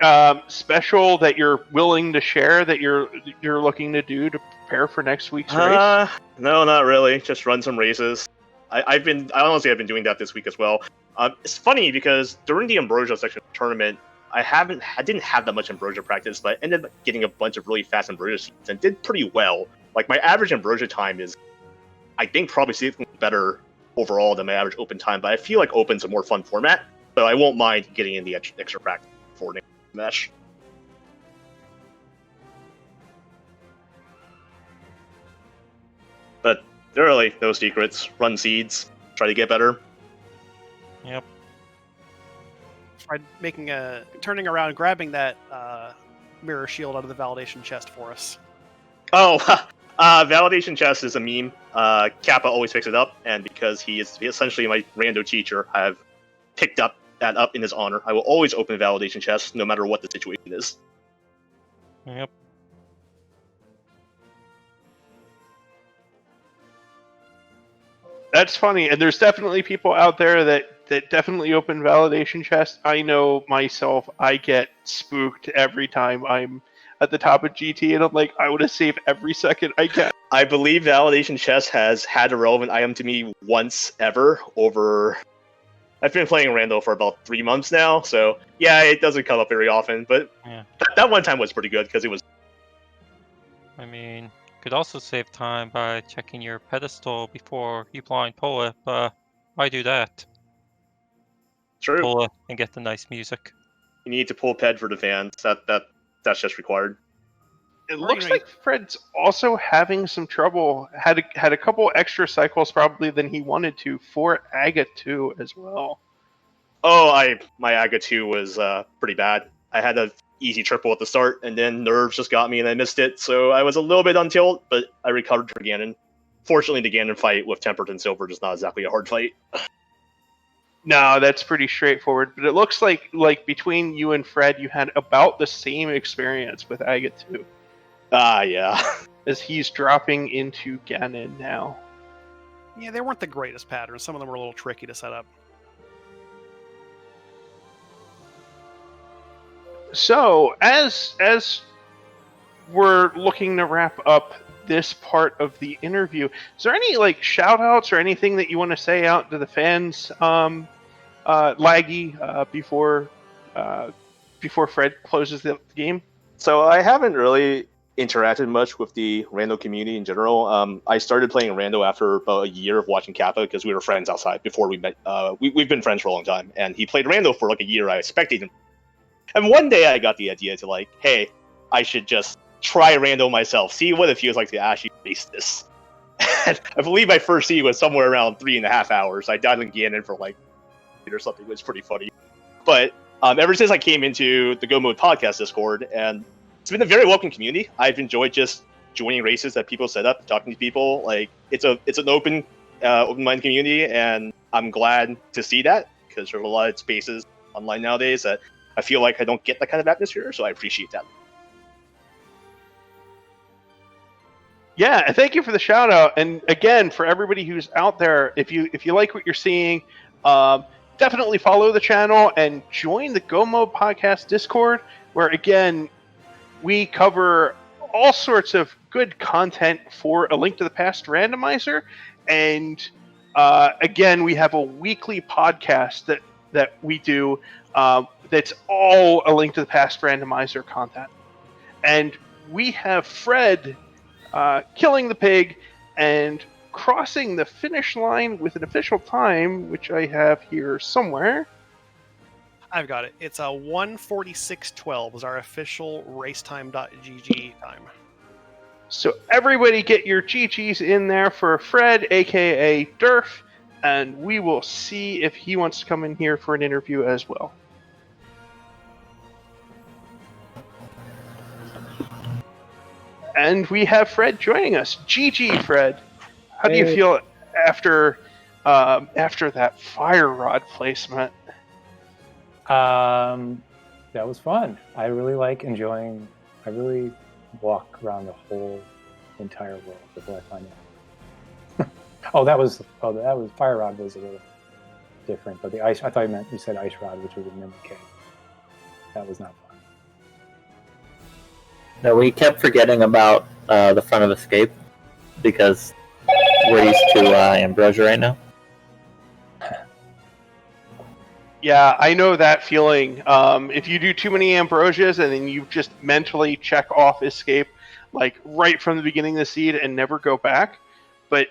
special that you're willing to share that you're looking to do to prepare for next week's race? No, not really. Just run some races. I've been doing that this week as well. It's funny because during the Ambrosia section of the tournament, I didn't have that much Ambrosia practice, but I ended up getting a bunch of really fast Ambrosia seeds and did pretty well. Like, my average Ambrosia time is, I think, probably significantly better overall than my average open time, but I feel like open's a more fun format, so I won't mind getting in the extra practice for Mesh. But there are really no secrets. Run seeds, try to get better. Yep. Tried turning around and grabbing that mirror shield out of the validation chest for us. Oh, Validation chest is a meme. Kappa always picks it up, and because he is essentially my rando teacher, I've picked that up in his honor. I will always open validation chests, no matter what the situation is. Yep. That's funny, and there's definitely people out there that definitely open validation chests. I know myself, I get spooked every time I'm at the top of GT, and I'm like, I want to save every second I can. I believe validation chest has had a relevant item to me once ever over... I've been playing Rando for about 3 months now, so yeah, it doesn't come up very often, but Yeah. that one time was pretty good, because it was... I mean, could also save time by checking your pedestal before you blind pull it, but why do that? True. Pull it and get the nice music. You need to pull ped for the fans. That's just required. It looks like Fred's also having some trouble. Had a couple extra cycles probably than he wanted to for Aga 2 as well. Oh, my Aga 2 was pretty bad. I had an easy triple at the start, and then nerves just got me and I missed it, so I was a little bit on tilt, but I recovered for Ganon. Fortunately, the Ganon fight with Tempered and Silvered is not exactly a hard fight. No, that's pretty straightforward, but it looks like between you and Fred, you had about the same experience with Aga 2. Yeah. As he's dropping into Ganon now. Yeah, they weren't the greatest patterns. Some of them were a little tricky to set up. So, as we're looking to wrap up this part of the interview, is there any shout outs or anything that you want to say out to the fans, Laggy, before Fred closes the game? So I haven't really interacted much with the Rando community in general. I started playing Rando after about a year of watching Kappa because we were friends outside before we met. We've been friends for a long time, and he played Rando for a year. I spectated him. And one day I got the idea to hey, I should just try Rando myself, see what it feels like to actually face this. And I believe my first seed was somewhere around 3.5 hours. I died in Ganon for or something. It was pretty funny. But ever since I came into the Go Mode podcast Discord, and it's been a very welcome community. I've enjoyed just joining races that people set up, talking to people. It's an open-minded community, and I'm glad to see that because there's a lot of spaces online nowadays that I feel like I don't get that kind of atmosphere, so I appreciate that. Yeah, thank you for the shout out. And again, for everybody who's out there, if you like what you're seeing, definitely follow the channel and join the Go Mode podcast Discord, where again we cover all sorts of good content for A Link to the Past randomizer. And again, we have a weekly podcast that we do that's all A Link to the Past randomizer content. And we have Fred killing the pig and crossing the finish line with an official time, which I have here somewhere. I've got it. It's a 1:46:12 is our official racetime.gg time. So everybody get your GGs in there for Fred, aka Derf, and we will see if he wants to come in here for an interview as well. And we have Fred joining us. GG, Fred. How do you feel after that fire rod placement? That was fun. I really like enjoying. I really walk around the whole entire world before I find out. that was fire rod was a little different, but the ice. I thought you said ice rod, which was a mimic cave. That was not fun. No, we kept forgetting about the front of escape because we're used to ambrosia right now. Yeah, I know that feeling. If you do too many ambrosias and then you just mentally check off escape, right from the beginning of the seed and never go back. But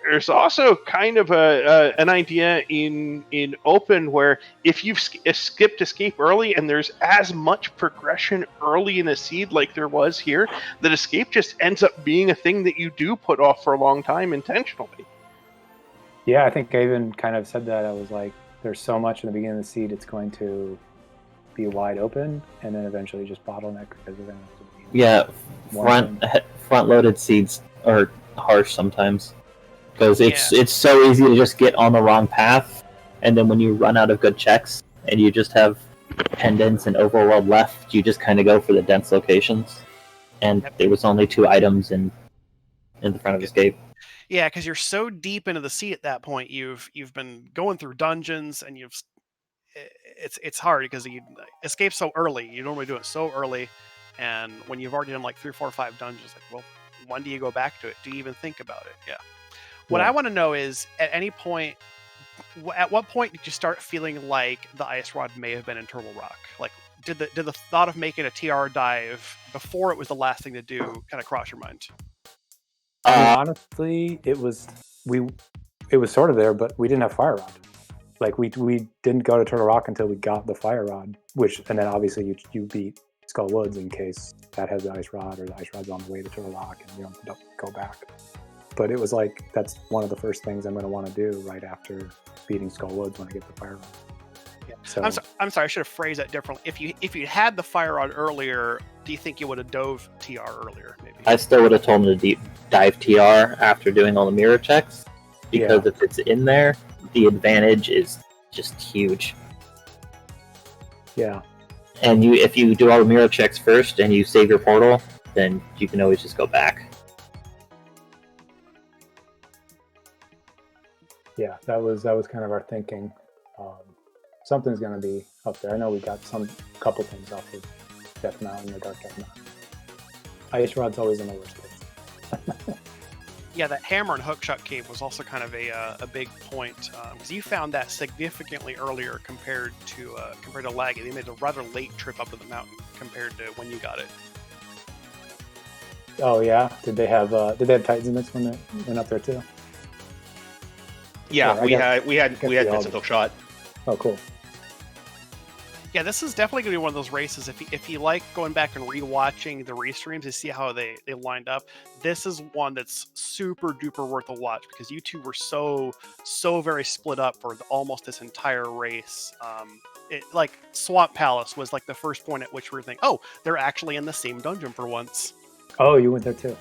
there's also kind of an idea in open where if you've skipped escape early and there's as much progression early in a seed like there was here, that escape just ends up being a thing that you do put off for a long time intentionally. Yeah, I think I even kind of said that. I was like, there's so much in the beginning of the seed, it's going to be wide open, and then eventually just bottleneck because we're going to have to be Yeah, One front-loaded seeds are harsh sometimes because it's Yeah. it's so easy to just get on the wrong path, and then when you run out of good checks and you just have pendants and overworld left, you just kind of go for the dense locations. And Yep. there was only 2 items in the front of escape. Yeah, because you're so deep into the sea at that point. You've been going through dungeons, and it's hard because you escape so early. You normally do it so early, and when you've already done like 3, 4, 5 dungeons, like, well, when do you go back to it? Do you even think about it? Yeah. What Yeah. I want to know is, at any point, at what point did you start feeling like the ice rod may have been in Turtle Rock? Like, did the thought of making a TR dive before it was the last thing to do kind of cross your mind? I mean, honestly, it was sort of there, but we didn't have fire rod. Like we didn't go to Turtle Rock until we got the fire rod, and then obviously you beat Skull Woods in case that has the ice rod, or the ice rod's on the way to Turtle Rock and you don't go back. But it was like, that's one of the first things I'm going to want to do right after beating Skull Woods when I get the fire rod. Yeah. So I'm sorry. I should have phrased that differently. If you had the fire rod earlier, do you think you would have dove TR earlier? Maybe. I still would have told him to dive TR after doing all the mirror checks, because if it's in there, the advantage is just huge. Yeah. And if you do all the mirror checks first and you save your portal, then you can always just go back. Yeah, that was kind of our thinking. Something's going to be up there. I know we got couple things off of Death Mountain or Dark Death Mountain. Ice rod's always in the worst place. Yeah, that hammer and hookshot cave was also kind of a big point, because you found that significantly earlier compared to Laggy. They made a rather late trip up to the mountain compared to when you got it. Oh yeah, did they have Titans in this when they went up there too? Yeah, Yeah, we had bits of hookshot. Oh, cool. Yeah, this is definitely going to be one of those races. If you like going back and rewatching the restreams to see how they lined up, this is one that's super duper worth a watch, because you two were so very split up for almost this entire race. Like Swamp Palace was like the first point at which we were thinking, oh, they're actually in the same dungeon for once. Oh, you went there too.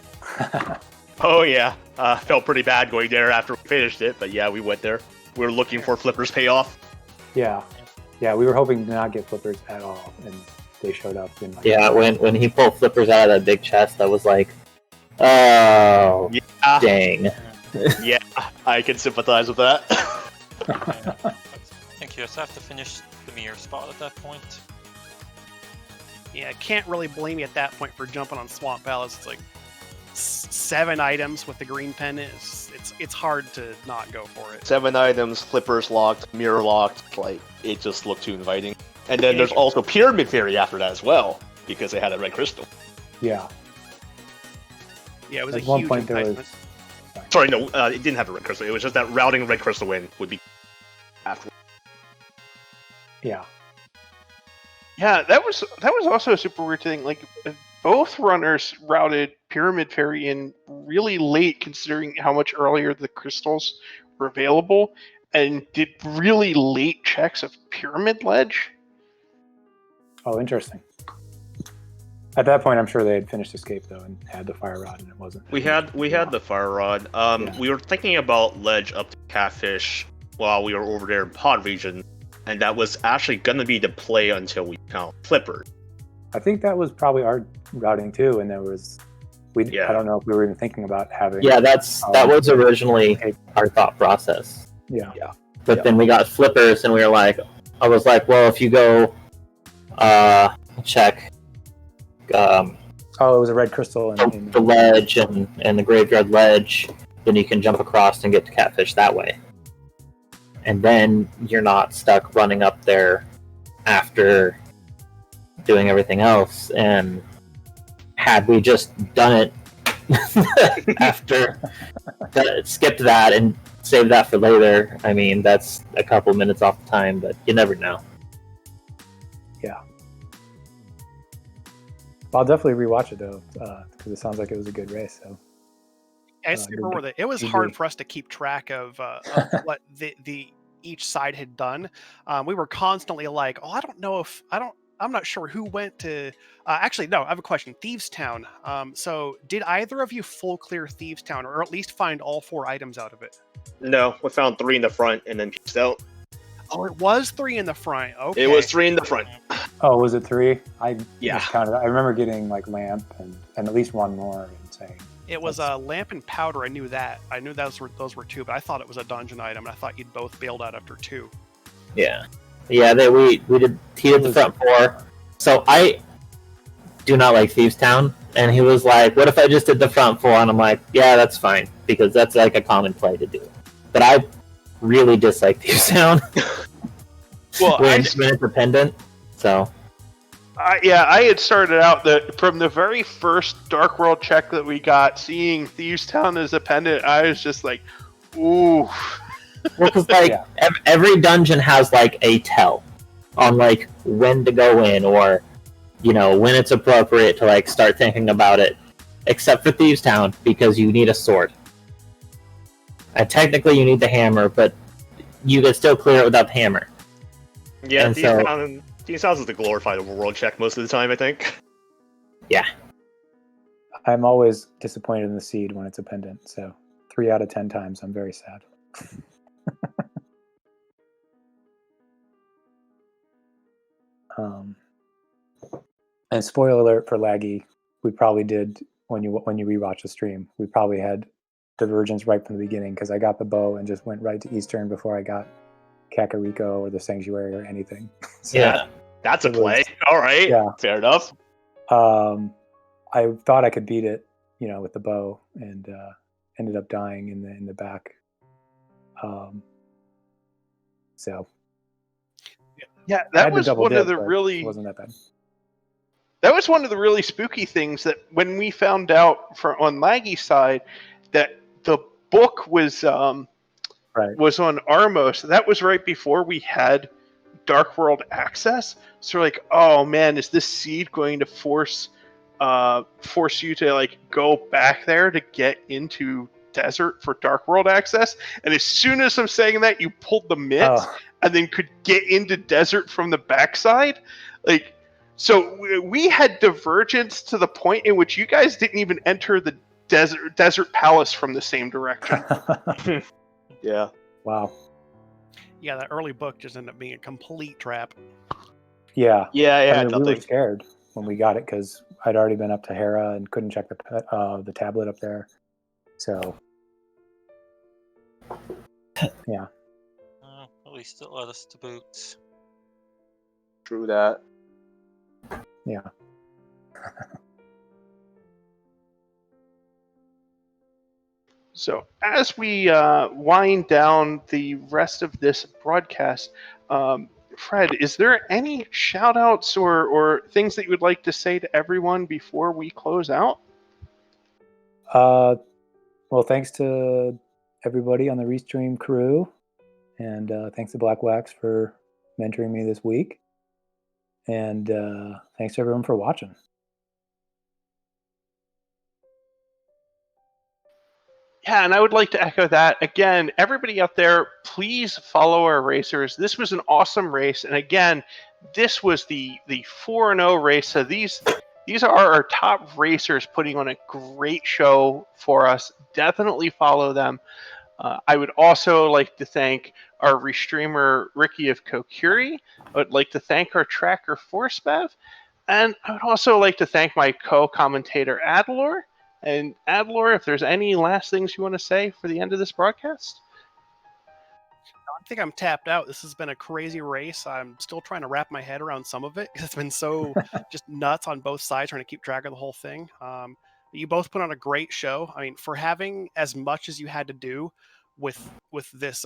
Oh yeah, felt pretty bad going there after we finished it, but yeah, we went there. We were looking for Flipper's payoff. Yeah, we were hoping to not get flippers at all, and they showed up. Yeah, when he pulled flippers out of that big chest, I was like, oh, yeah. Dang. Yeah, I can sympathize with that. I think you just have to finish the mirror spot at that point. Yeah, can't really blame you at that point for jumping on Swamp Palace. It's like 7 items with the green pen. It's hard to not go for it. 7 items, Flippers locked, mirror locked. Like, it just looked too inviting. And then there's also Pyramid Fairy after that as well, because they had a red crystal. Yeah. Yeah, it was At a one huge point there enticement. Sorry, no, it didn't have a red crystal. It was just that routing red crystal in would be after. Yeah. Yeah, that was also a super weird thing. Like, both runners routed Pyramid Fairy in really late, considering how much earlier the crystals were available, and did really late checks of Pyramid Ledge. Oh, interesting. At that point, I'm sure they had finished Escape though and had the fire rod, and it wasn't. We had the fire rod. Yeah. We were thinking about Ledge up to Catfish while we were over there in Pod region, and that was actually gonna be the play until we found Flipper. I think that was probably our routing too, and there was I don't know if we were even thinking about having. Yeah, that was originally our thought process. Yeah. But then we got Flippers, and I was like, well, if you go check Oh, it was a red crystal in the ledge and the graveyard ledge, then you can jump across and get to Catfish that way. And then you're not stuck running up there after doing everything else. And had we just done it after, skipped that and saved that for later, I mean, that's a couple minutes off the time, but you never know. Yeah. I'll definitely rewatch it though, because it sounds like it was a good race. So I just remember that it was hard for us to keep track of what the each side had done. We were constantly like, oh, I don't know if I'm not sure who went to. Actually, no. I have a question. Thieves Town. So, did either of you full clear Thieves Town, or at least find all 4 items out of it? No, we found 3 in the front and then peaced out. Oh, it was 3 in the front. Okay. It was 3 in the front. Oh, was it 3? I Yeah. miscounted. I remember getting like lamp and at least one more and saying It was a lamp and powder. I knew that. I knew those were 2, but I thought it was a dungeon item, and I thought you'd both bailed out after 2. Yeah. Yeah, we did. He did the front 4. So I do not like Thieves Town, and he was like, "What if I just did the front 4?" And I'm like, "Yeah, that's fine because that's like a common play to do." But I really dislike Thieves Town Well, when it's independent. So I had started out from the very first Dark World check that we got, seeing Thieves Town as a pendant. I was just like, ooh. well, because like every dungeon has like a tell on like when to go in, or when it's appropriate to like start thinking about it. Except for Thieves Town, because you need a sword. And technically you need the hammer, but you can still clear it without the hammer. Yeah, And Thieves Town is the glorified overworld check most of the time, I think. Yeah. I'm always disappointed in the seed when it's a pendant. So 3 out of 10 times, I'm very sad. And spoiler alert for Laggy, we probably did when you rewatch the stream. We probably had divergence right from the beginning because I got the bow and just went right to Eastern before I got Kakariko or the Sanctuary or anything. So Yeah. That's a play. All right. Yeah. Fair enough. I thought I could beat it, with the bow, and ended up dying in the back. So Yeah, I that had to was double one dip, of the but really it wasn't that bad. That was one of the really spooky things that when we found out on Laggy's side that the book was was on Armos. That was right before we had Dark World access. So we're like, oh man, is this seed going to force you to like go back there to get into desert for Dark World access? And as soon as I'm saying that, you pulled the mitts and then could get into desert from the backside. Like, so we had divergence to the point in which you guys didn't even enter the desert palace from the same direction. Yeah. Wow. Yeah, that early book just ended up being a complete trap. Yeah. Yeah, we were scared when we got it because I'd already been up to Hera and couldn't check the tablet up there. So, yeah. At least it let us to boot. True that. Yeah. So as we wind down the rest of this broadcast, Fred, is there any shout-outs or things that you would like to say to everyone before we close out? Well, thanks to everybody on the Restream crew, and thanks to Blackwax for mentoring me this week, and thanks to everyone for watching. Yeah, and I would like to echo that. Again, everybody out there, please follow our racers. This was an awesome race, and again, this was the 4-0 race. So these are our top racers putting on a great show for us. Definitely follow them. I would also like to thank our Restreamer, RickyofKokiri. I would like to thank our tracker, forcebev. And I would also like to thank my co-commentator, Adilor. And Adilor, if there's any last things you want to say for the end of this broadcast? I think I'm tapped out. This has been a crazy race. I'm still trying to wrap my head around some of it because it's been so just nuts on both sides, trying to keep track of the whole thing. You both put on a great show. I mean, for having as much as you had to do with this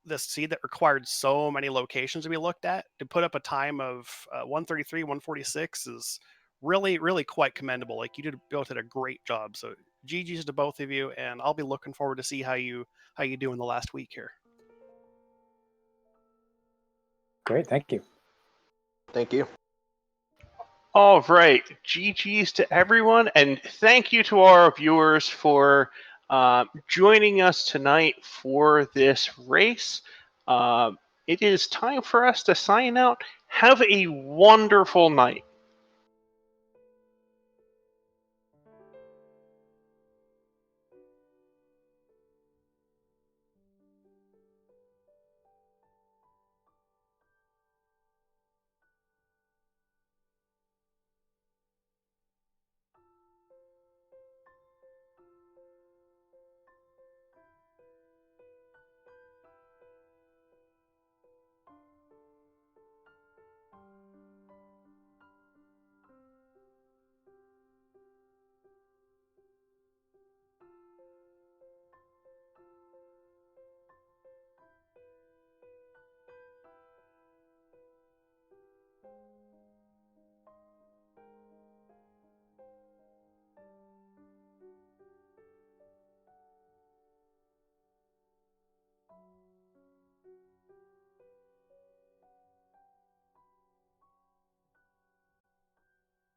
this seed that required so many locations to be looked at, to put up a time of 133, 146 is really, really quite commendable. Like, you both did a great job. So GG's to both of you, and I'll be looking forward to see how you do in the last week here. Great, thank you. Thank you. All right, GG's to everyone, and thank you to our viewers for joining us tonight for this race. It is time for us to sign out. Have a wonderful night.